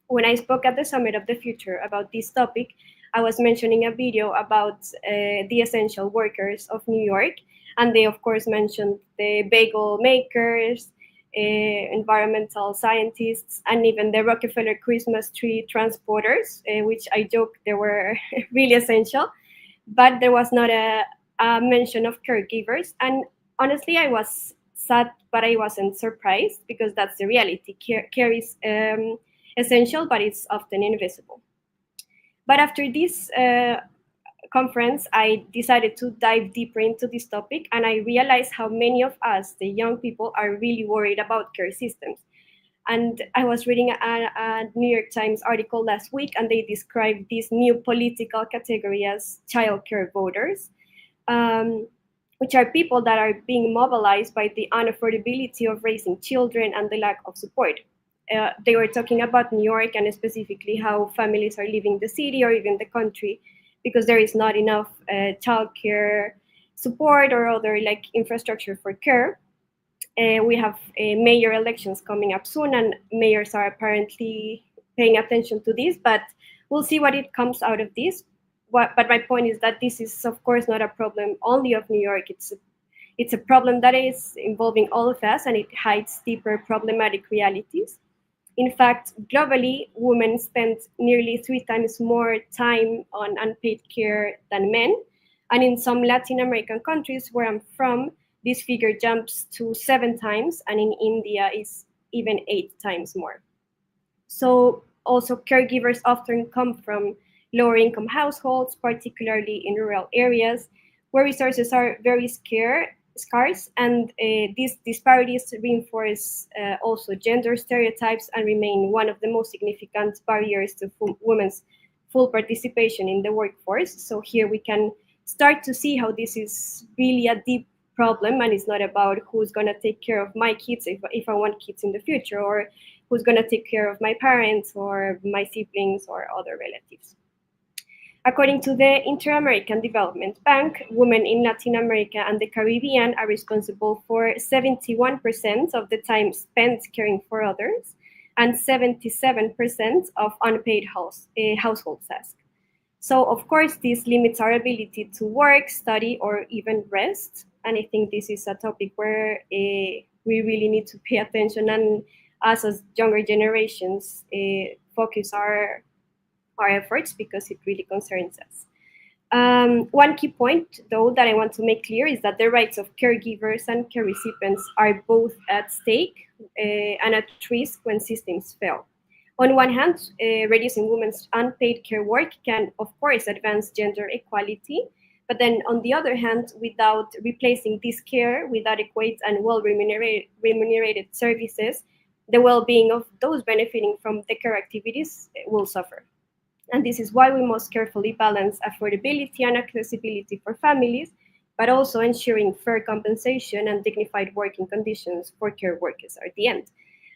When I spoke at the Summit of the Future about this topic, I was mentioning a video about the essential workers of New York, and they of course mentioned the bagel makers, environmental scientists, and even the Rockefeller Christmas tree transporters, which I joke they were really essential, but there was not a mention of caregivers. And honestly, I was sad, but I wasn't surprised because that's the reality. Care is essential, but it's often invisible. But after this conference, I decided to dive deeper into this topic, and I realized how many of us, the young people, are really worried about care systems. And I was reading a New York Times article last week, and they described this new political category as childcare voters, which are people that are being mobilized by the unaffordability of raising children and the lack of support. They were talking about New York and specifically how families are leaving the city or even the country because there is not enough childcare support or other like infrastructure for care. We have mayor elections coming up soon, and mayors are apparently paying attention to this, but we'll see what it comes out of this. But my point is that this is, of course, not a problem only of New York. It's a problem that is involving all of us, and it hides deeper problematic realities. In fact, globally, women spend nearly 3 times more time on unpaid care than men. And in some Latin American countries where I'm from, this figure jumps to 7 times, and in India is even 8 times more. So also caregivers often come from lower income households, particularly in rural areas where resources are very scarce, and these disparities reinforce also gender stereotypes and remain one of the most significant barriers to women's full participation in the workforce. So here we can start to see how this is really a deep problem, and it's not about who's going to take care of my kids if I want kids in the future, or who's going to take care of my parents or my siblings or other relatives. According to the Inter-American Development Bank, women in Latin America and the Caribbean are responsible for 71% of the time spent caring for others and 77% of unpaid household tasks. So, of course, this limits our ability to work, study, or even rest. And I think this is a topic where we really need to pay attention, and us as younger generations focus our efforts because it really concerns us. One key point, though, that I want to make clear is that the rights of caregivers and care recipients are both at stake and at risk when systems fail. On one hand, reducing women's unpaid care work can, of course, advance gender equality. But then, on the other hand, without replacing this care with adequate and well-remunerated services, the well-being of those benefiting from the care activities will suffer. And this is why we must carefully balance affordability and accessibility for families, but also ensuring fair compensation and dignified working conditions for care workers at the end.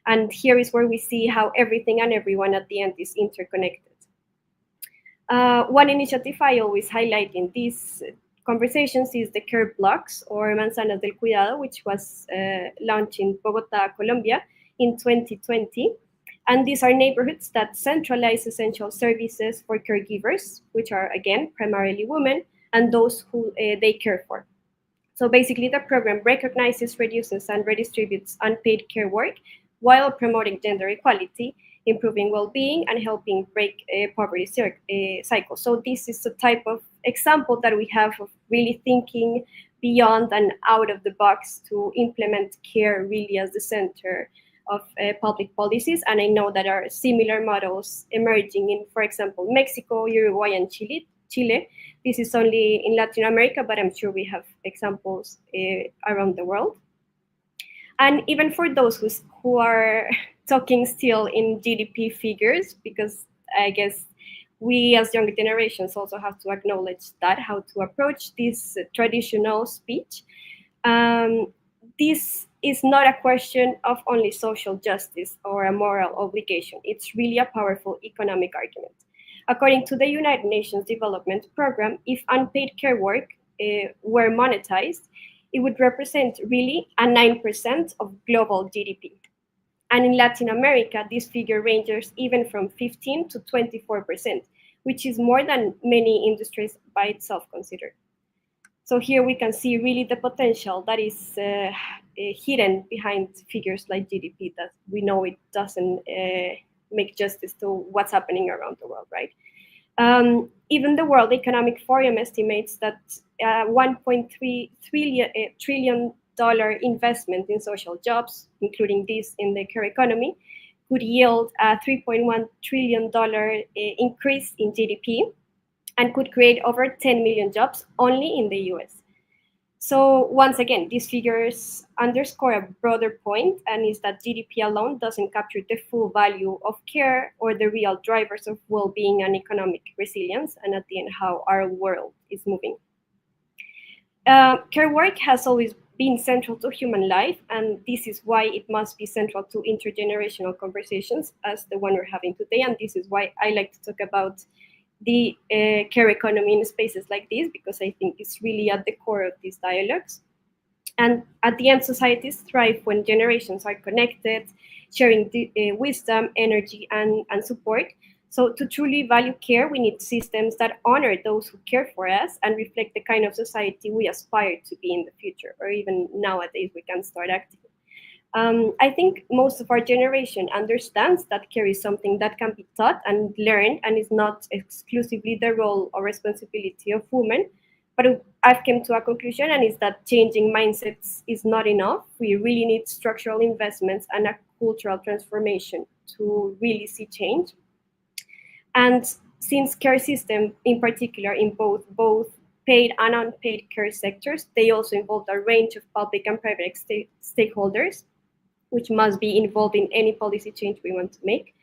And here is where we see how everything and everyone at the end is interconnected. One initiative I always highlight in these conversations is the Care Blocks, or Manzanas del Cuidado, which was launched in Bogotá, Colombia in 2020. And these are neighborhoods that centralize essential services for caregivers, which are, again, primarily women, and those who they care for. So basically, the program recognizes, reduces, and redistributes unpaid care work while promoting gender equality, improving well-being, and helping break poverty cycles. So this is a type of example that we have of really thinking beyond and out of the box to implement care really as the center of public policies. And I know that are similar models emerging in, for example, Mexico, Uruguay, and Chile. This is only in Latin America, but I'm sure we have examples around the world. And even for those who are talking still in GDP figures, because I guess we as younger generations also have to acknowledge that, how to approach this traditional speech. This is not a question of only social justice or a moral obligation. It's really a powerful economic argument. According to the United Nations Development Program, if unpaid care work were monetized, it would represent really a 9% of global GDP. And in Latin America, this figure ranges even from 15 to 24%, which is more than many industries by itself consider. So here we can see really the potential that is hidden behind figures like GDP, that we know it doesn't make justice to what's happening around the world, right? Even the World Economic Forum estimates that $1.3 trillion investment in social jobs, including this in the care economy, could yield a $3.1 trillion increase in GDP and could create over 10 million jobs only in the US. So once again, these figures underscore a broader point, and is that GDP alone doesn't capture the full value of care or the real drivers of well-being and economic resilience, and at the end, how our world is moving. Care work has always been central to human life, and this is why it must be central to intergenerational conversations as the one we're having today, and this is why I like to talk about the care economy in spaces like this, because I think it's really at the core of these dialogues. And at the end, societies thrive when generations are connected, sharing wisdom, energy, and support. So to truly value care, we need systems that honor those who care for us and reflect the kind of society we aspire to be in the future, or even nowadays we can start acting. I think most of our generation understands that care is something that can be taught and learned and is not exclusively the role or responsibility of women. But I've come to a conclusion, and is that changing mindsets is not enough. We really need structural investments and a cultural transformation to really see change. And since care systems, in particular in both paid and unpaid care sectors, they also involve a range of public and private stakeholders, which must be involved in any policy change we want to make.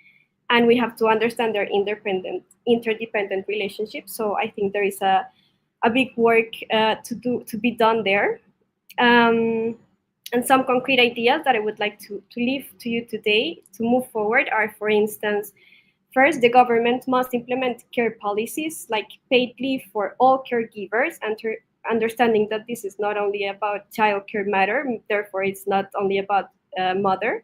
And we have to understand their interdependent relationships. So I think there is a big work to be done there. And some concrete ideas that I would like to leave to you today to move forward are, for instance, first, the government must implement care policies like paid leave for all caregivers, and understanding that this is not only about childcare matter, therefore it's not only about mother.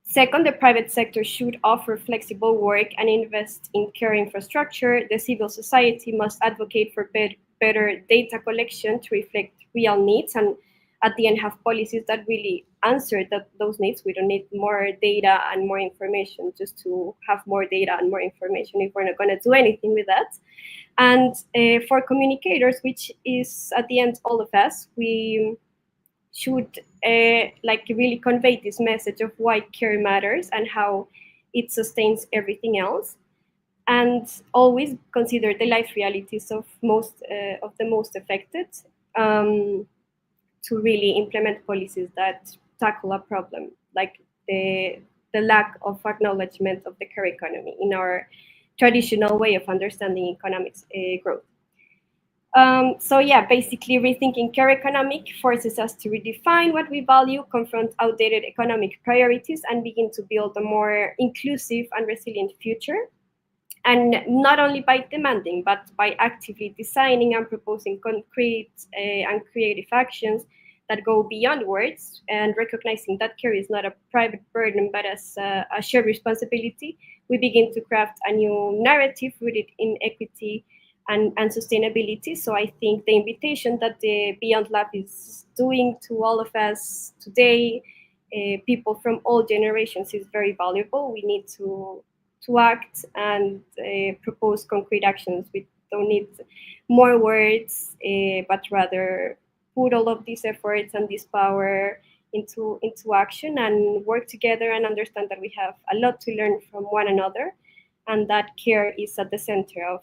Second, the private sector should offer flexible work and invest in care infrastructure. The civil society must advocate for better data collection to reflect real needs, and at the end have policies that really answer those needs. We don't need more data and more information just to have more data and more information if we're not going to do anything with that. And for communicators, which is at the end all of us, we should really convey this message of why care matters and how it sustains everything else, and always consider the life realities of the most affected, to really implement policies that tackle a problem like the lack of acknowledgement of the care economy in our traditional way of understanding economics growth. So yeah, basically rethinking care economic forces us to redefine what we value, confront outdated economic priorities, and begin to build a more inclusive and resilient future. And not only by demanding, but by actively designing and proposing concrete and creative actions that go beyond words, and recognizing that care is not a private burden, but as a shared responsibility, we begin to craft a new narrative rooted in equity and sustainability. So I think the invitation that the Beyond Lab is doing to all of us today, people from all generations, is very valuable. We need to act and propose concrete actions. We don't need more words, but rather put all of these efforts and this power into action and work together and understand that we have a lot to learn from one another, and that care is at the center of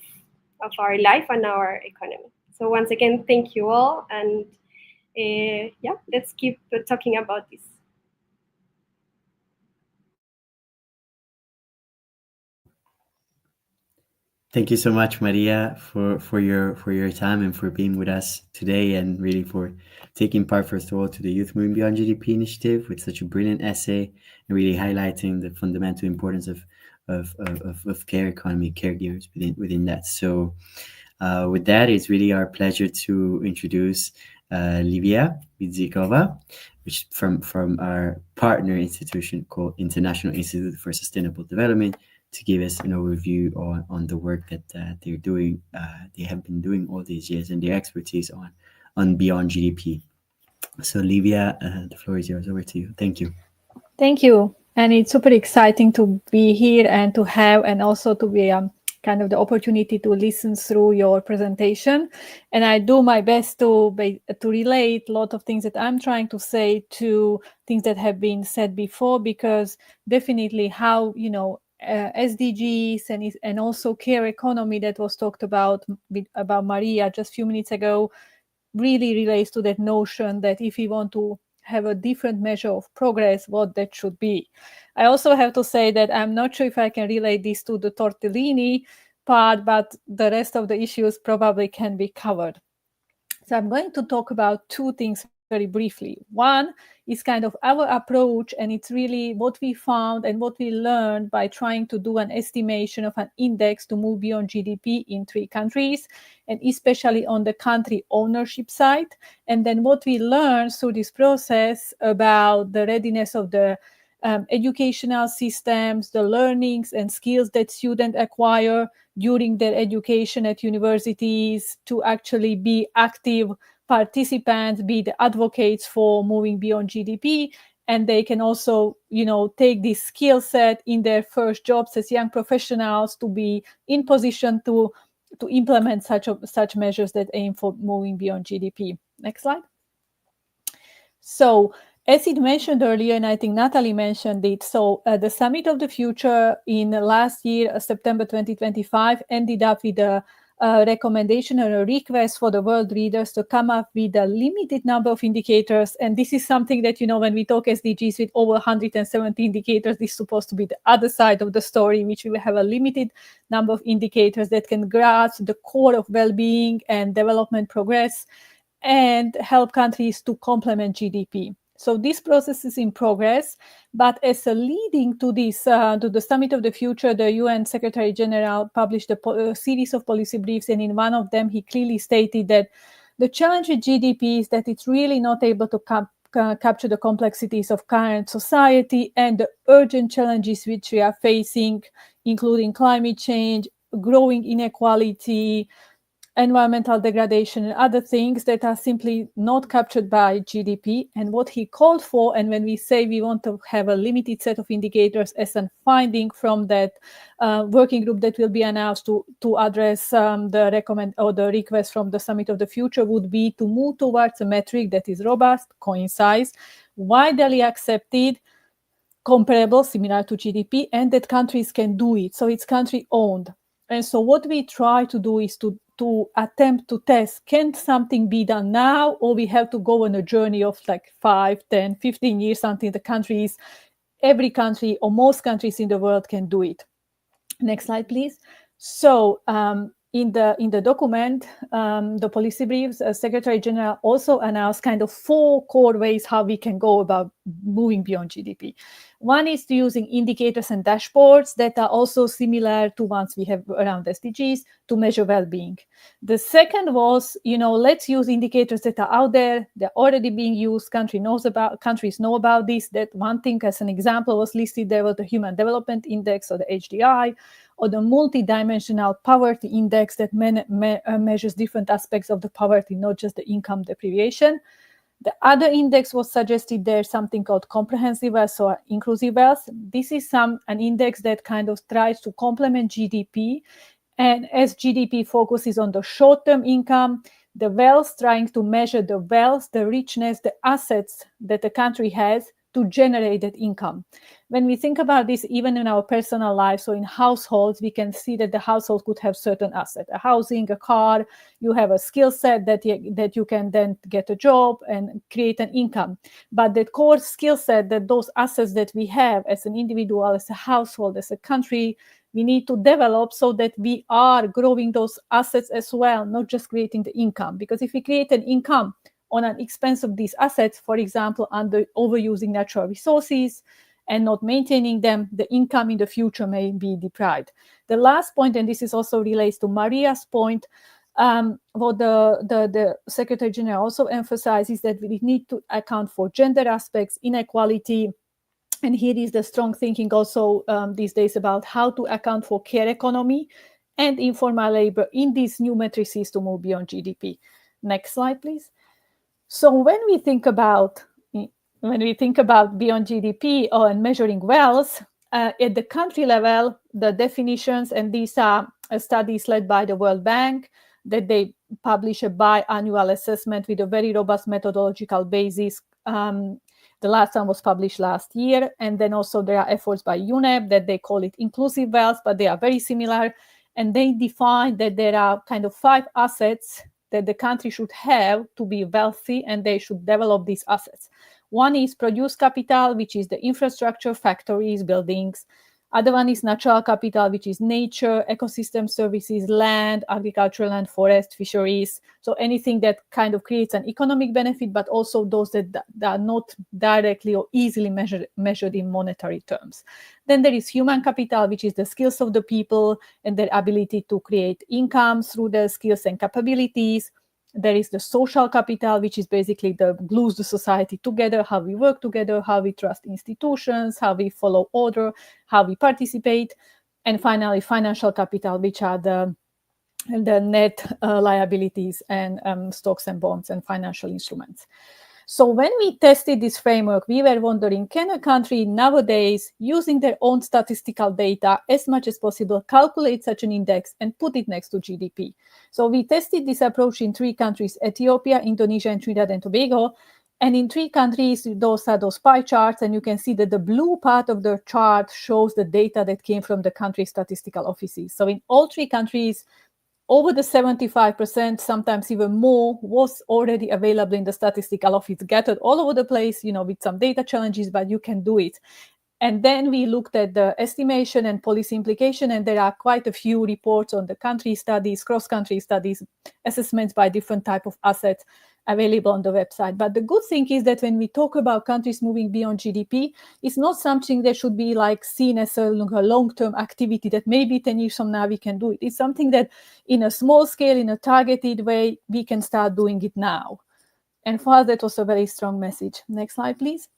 our life and our economy. So once again, thank you all, and yeah, let's keep talking about this. Thank you so much, Maria, for your time and for being with us today, and really for taking part, first of all, to the Youth Moving Beyond GDP initiative with such a brilliant essay, and really highlighting the fundamental importance of care economy, caregivers within that. So with that, it's really our pleasure to introduce Livia Vidzikova, which from our partner institution called International Institute for Sustainable Development, to give us an overview on the work that they're doing. They have been doing all these years, and their expertise on Beyond GDP. So Livia, the floor is yours. Over to you. Thank you. Thank you. And it's super exciting to be here and to have, and also to be kind of the opportunity to listen through your presentation. And I do my best to relate a lot of things that I'm trying to say to things that have been said before, because definitely how, SDGs and also care economy that was talked about Maria just a few minutes ago really relates to that notion that if we want to have a different measure of progress, what that should be. I also have to say that I'm not sure if I can relate this to the tortellini part, but the rest of the issues probably can be covered. So I'm going to talk about two things very briefly. One is kind of our approach, and it's really what we found and what we learned by trying to do an estimation of an index to move beyond GDP in 3 countries, and especially on the country ownership side. And then what we learned through this process about the readiness of the educational systems, the learnings and skills that students acquire during their education at universities to actually be active participants, be the advocates for moving beyond GDP. And they can also, take this skill set in their first jobs as young professionals to be in position to implement such measures that aim for moving beyond GDP. Next slide. So, as it mentioned earlier, and I think Natalie mentioned it, so the Summit of the Future in last year, September 2025, ended up with a recommendation or a request for the world leaders to come up with a limited number of indicators. And this is something that, when we talk SDGs with over 170 indicators, this is supposed to be the other side of the story, which will have a limited number of indicators that can grasp the core of well-being and development progress and help countries to complement GDP. So this process is in progress, but as a leading to this, to the Summit of the Future, the UN Secretary General published a series of policy briefs, and in one of them, he clearly stated that the challenge with GDP is that it's really not able to capture the complexities of current society and the urgent challenges which we are facing, including climate change, growing inequality, environmental degradation, and other things that are simply not captured by GDP. And what he called for, and when we say we want to have a limited set of indicators as a finding from that working group that will be announced to address the request from the Summit of the Future, would be to move towards a metric that is robust, concise, widely accepted, comparable, similar to GDP, and that countries can do it. So it's country owned. And so what we try to do is to attempt to test, can something be done now, or we have to go on a journey of like 5, 10, 15 years until every country or most countries in the world can do it. Next slide, please. So in the document, the policy briefs, Secretary General also announced kind of 4 core ways how we can go about moving beyond GDP. One is using indicators and dashboards that are also similar to ones we have around SDGs to measure well-being. The second was, let's use indicators that are out there, they're already being used, countries know about this. That one thing, as an example, was listed there was the Human Development Index, or the HDI, or the multidimensional poverty index that measures different aspects of the poverty, not just the income deprivation. The other index was suggested there, something called comprehensive wealth or inclusive wealth. This is an index that kind of tries to complement GDP. And as GDP focuses on the short-term income, the wealth trying to measure the wealth, the richness, the assets that the country has to generate that income. When we think about this, even in our personal lives, so in households, we can see that the household could have certain assets, a housing, a car, you have a skill set that you can then get a job and create an income. But that core skill set, that those assets that we have as an individual, as a household, as a country, we need to develop so that we are growing those assets as well, not just creating the income. Because if we create an income on an expense of these assets, for example, under overusing natural resources and not maintaining them, the income in the future may be deprived. The last point, and this is also relates to Maria's point, what the Secretary General also emphasizes, that we need to account for gender aspects, inequality. And here is the strong thinking also these days about how to account for care economy and informal labor in these new matrices to move beyond GDP. Next slide, please. So when we think about beyond GDP or measuring wealth at the country level, the definitions, and these are studies led by the World Bank, that they publish a biannual assessment with a very robust methodological basis. The last one was published last year. And then also there are efforts by UNEP that they call it inclusive wealth, but they are very similar. And they define that there are kind of 5 assets that the country should have to be wealthy, and they should develop these assets. One is produce capital, which is the infrastructure, factories, buildings. Other one is natural capital, which is nature, ecosystem services, land, agricultural land, forest, fisheries. So anything that kind of creates an economic benefit, but also those that are not directly or easily measured in monetary terms. Then there is human capital, which is the skills of the people and their ability to create income through their skills and capabilities. There is the social capital, which is basically the glues the society together, how we work together, how we trust institutions, how we follow order, how we participate. And finally, financial capital, which are the net liabilities and stocks and bonds and financial instruments. So when we tested this framework, we were wondering, can a country nowadays, using their own statistical data as much as possible, calculate such an index and put it next to GDP? So we tested this approach in 3 countries, Ethiopia, Indonesia, and Trinidad and Tobago. And in 3 countries, those are those pie charts. And you can see that the blue part of the chart shows the data that came from the country statistical offices. So in all 3 countries, over the 75%, sometimes even more, was already available in the statistical office, gathered all over the place, with some data challenges, but you can do it. And then we looked at the estimation and policy implication, and there are quite a few reports on the country studies, cross-country studies, assessments by different type of assets available on the website. But the good thing is that when we talk about countries moving beyond GDP, it's not something that should be seen as a long-term activity that maybe 10 years from now we can do it. It's something that in a small scale, in a targeted way, we can start doing it now. And for us, that was a very strong message. Next slide, please.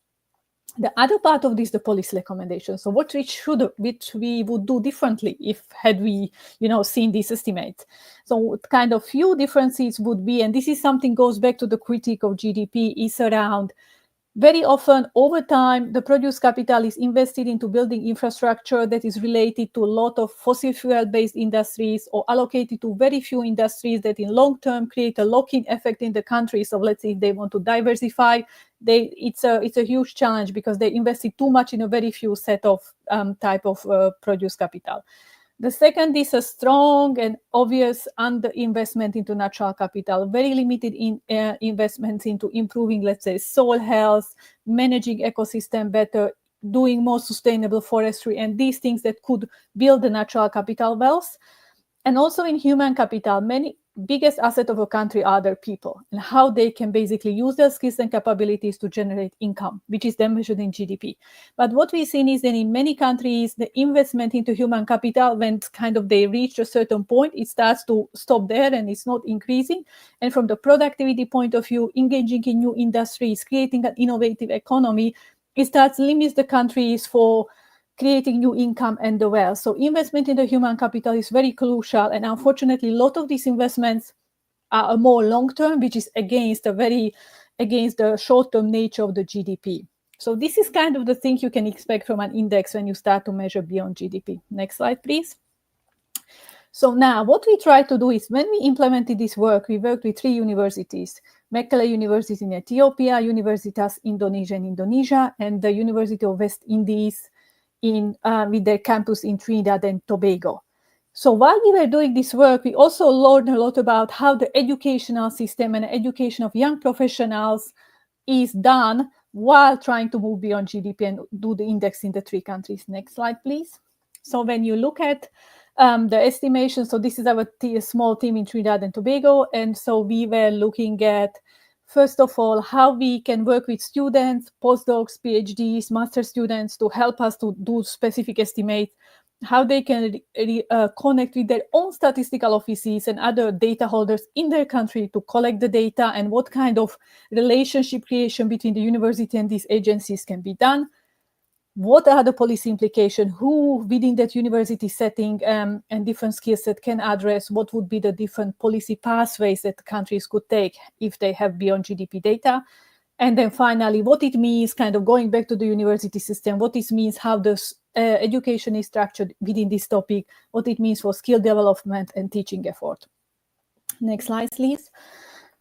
The other part of this, the policy recommendation. So which we would do differently if had we, seen these estimates. So kind of few differences would be, and this is something goes back to the critique of GDP, is around very often over time, the produce capital is invested into building infrastructure that is related to a lot of fossil fuel-based industries or allocated to very few industries that in long term create a lock-in effect in the country. So let's say if they want to diversify, it's a huge challenge because they invested too much in a very few set of type of produce capital. The second is a strong and obvious underinvestment into natural capital, very limited investments into improving, let's say, soil health, managing ecosystem better, doing more sustainable forestry, and these things that could build the natural capital wealth. And also in human capital, many biggest asset of a country are their people and how they can basically use their skills and capabilities to generate income, which is then measured in GDP. But what we've seen is that in many countries, the investment into human capital, when kind of they reach a certain point, it starts to stop there and it's not increasing. And from the productivity point of view, engaging in new industries, creating an innovative economy, it starts limits the countries for creating new income and the wealth. So investment in the human capital is very crucial. And unfortunately, a lot of these investments are more long-term, which is against the short-term nature of the GDP. So this is kind of the thing you can expect from an index when you start to measure beyond GDP. Next slide, please. So now what we try to do is when we implemented this work, we worked with 3 universities, Mekelle University in Ethiopia, Universitas Indonesia in Indonesia, and the University of West Indies with their campus in Trinidad and Tobago. So while we were doing this work, we also learned a lot about how the educational system and education of young professionals is done while trying to move beyond GDP and do the index in the 3 countries. Next slide, please. So when you look at the estimation, so this is our small team in Trinidad and Tobago. And so we were looking at, first of all, how we can work with students, postdocs, PhDs, master students to help us to do specific estimates, how they can connect with their own statistical offices and other data holders in their country to collect the data, and what kind of relationship creation between the university and these agencies can be done. What are the policy implications? Who within that university setting and different skill set can address? What would be the different policy pathways that countries could take if they have beyond GDP data? And then finally, what it means, kind of going back to the university system, what it means, how the education is structured within this topic, what it means for skill development and teaching effort. Next slide, please.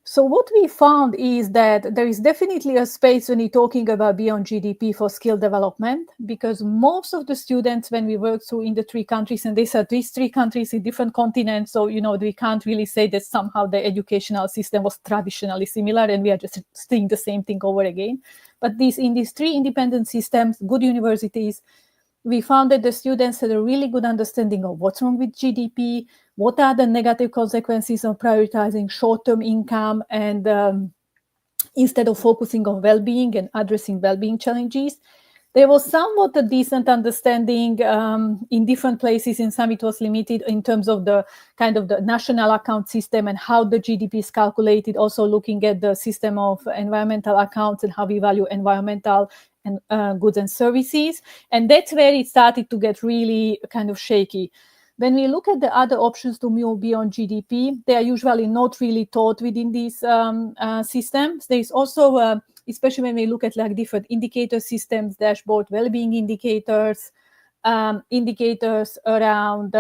So what we found is that there is definitely a space when you're talking about beyond GDP for skill development, because most of the students, when we work through in the 3 countries, and these are these 3 countries in different continents, so, we can't really say that somehow the educational system was traditionally similar and we are just seeing the same thing over again. But in these 3 independent systems, good universities, we found that the students had a really good understanding of what's wrong with GDP, what are the negative consequences of prioritizing short-term income, and instead of focusing on well-being and addressing well-being challenges. There was somewhat a decent understanding in different places. In some, it was limited in terms of the kind of the national account system and how the GDP is calculated, also looking at the system of environmental accounts and how we value environmental and goods and services. And that's where it started to get really kind of shaky. When we look at the other options to move beyond GDP, they are usually not really taught within these systems. There is also, especially when we look at like different indicator systems, dashboard, well-being indicators, indicators around,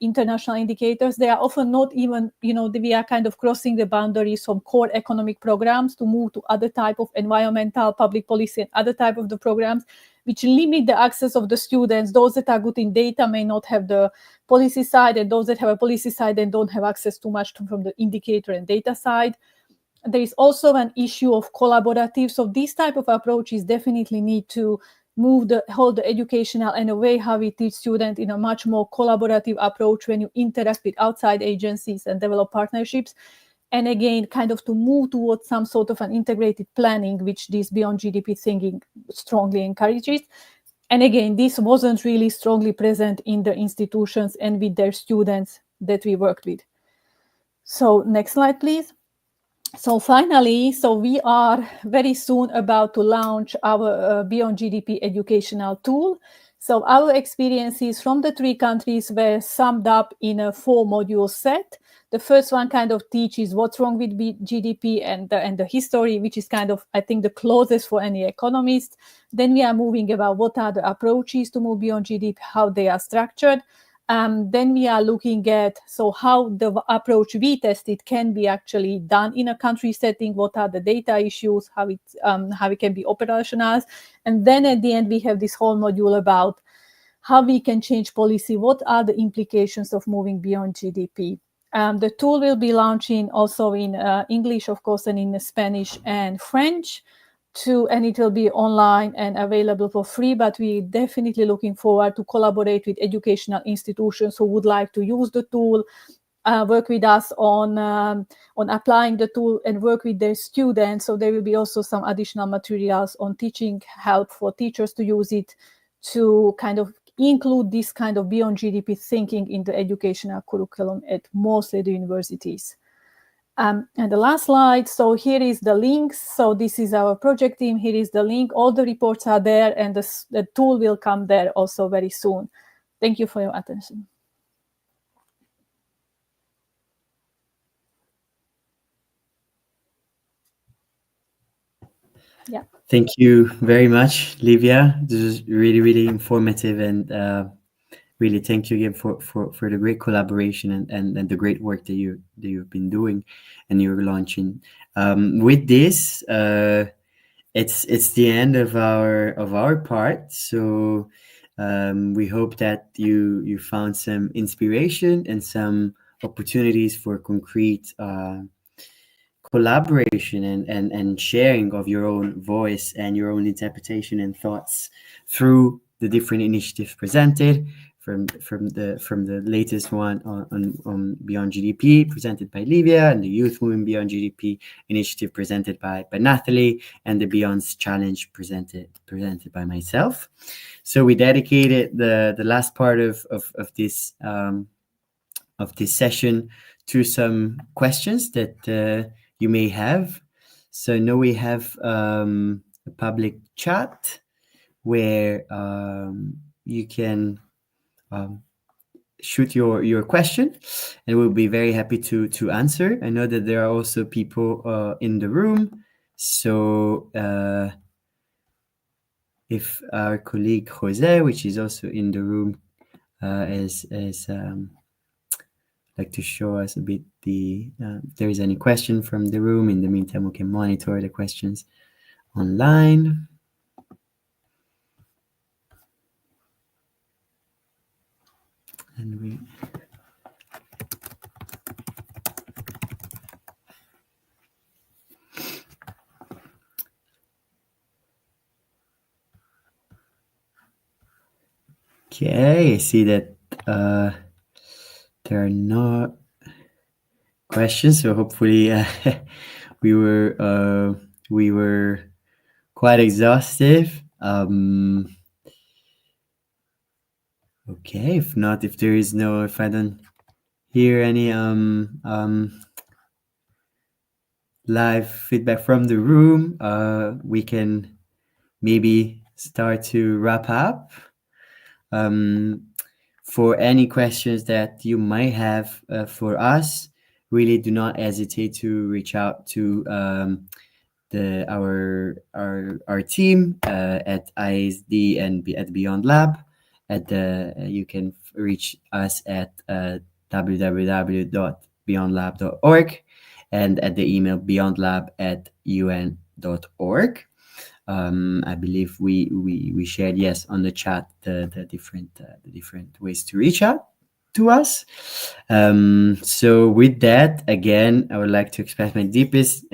international indicators, they are often not even, we are kind of crossing the boundaries from core economic programs to move to other type of environmental, public policy, and other type of the programs, which limit the access of the students. Those that are good in data may not have the policy side, and those that have a policy side and don't have access too much from the indicator and data side. There is also an issue of collaborative. So these type of approaches definitely need to move the whole educational and the way how we teach students in a much more collaborative approach when you interact with outside agencies and develop partnerships. And again, kind of to move towards some sort of an integrated planning, which this beyond GDP thinking strongly encourages. And again, this wasn't really strongly present in the institutions and with their students that we worked with. So next slide, please. So finally, we are very soon about to launch our Beyond GDP educational tool. So our experiences from the 3 countries were summed up in a 4-module set. The first one kind of teaches what's wrong with GDP and the history, which is kind of, I think, the closest for any economist. Then we are moving about what are the approaches to move beyond GDP, how they are structured. Then we are looking at how the approach we tested can be actually done in a country setting, what are the data issues, how it can be operationalized. And then at the end, we have this whole module about how we can change policy, what are the implications of moving beyond GDP. The tool will be launching also in English, of course, and in Spanish and French. And it will be online and available for free, but we're definitely looking forward to collaborate with educational institutions who would like to use the tool, work with us on applying the tool and work with their students. So there will be also some additional materials on teaching help for teachers to use it to kind of include this kind of beyond GDP thinking in the educational curriculum at mostly the universities. And the last slide, so here is the links. So this is our project team. Here is the link. All the reports are there, and the tool will come there also very soon. Thank you for your attention. Yeah. Thank you very much, Livia. This is really, really informative, and really thank you again for the great collaboration and the great work that you've been doing and you're launching. With this, it's the end of our part. So we hope that you found some inspiration and some opportunities for concrete collaboration and sharing of your own voice and your own interpretation and thoughts through the different initiatives presented, from the latest one on Beyond GDP presented by Livia, and the Youth Movement Beyond GDP initiative presented by Natalie, and the Beyond's Challenge presented by myself. So we dedicated the last part of this session to some questions that you may have. So now we have a public chat where you can shoot your question, and we'll be very happy to answer. I know that there are also people in the room, so if our colleague Jose, which is also in the room, is like to show us a bit if there is any question from the room. In the meantime, we can monitor the questions online. And we okay, I see that there are no questions, so hopefully we were quite exhaustive. Okay, if not, if I don't hear any live feedback from the room, we can maybe start to wrap up. For any questions that you might have for us, really do not hesitate to reach out to our team at ISD and at Beyond Lab. You can reach us at www.beyondlab.org and at the email beyondlab@un.org. I believe we shared, yes, on the chat the different ways to reach out to us. So with that, again, I would like to express my deepest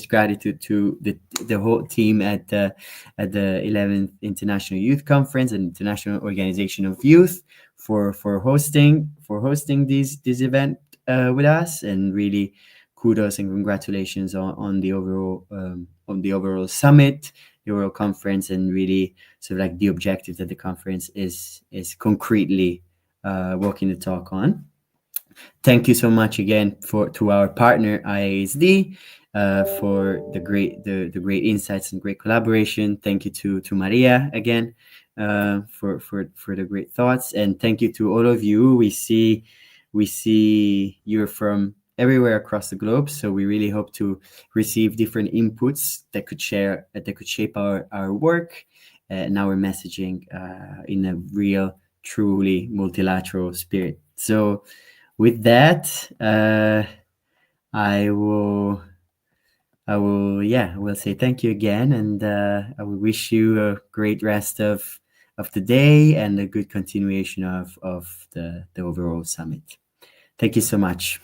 gratitude to the whole team at the 11th International Youth Conference and International Organization of Youth for hosting this event with us, and really kudos and congratulations on the overall summit, the overall conference, and really sort of like the objective that the conference is concretely walking the talk on. Thank you so much again to our partner IASD for the great insights and great collaboration. Thank you to Maria again for the great thoughts, and thank you to all of you. We see you're from everywhere across the globe, so we really hope to receive different inputs that could shape our work and our messaging in a real, truly multilateral spirit. So with that, I will say thank you again, and I will wish you a great rest of the day and a good continuation of the overall summit. Thank you so much.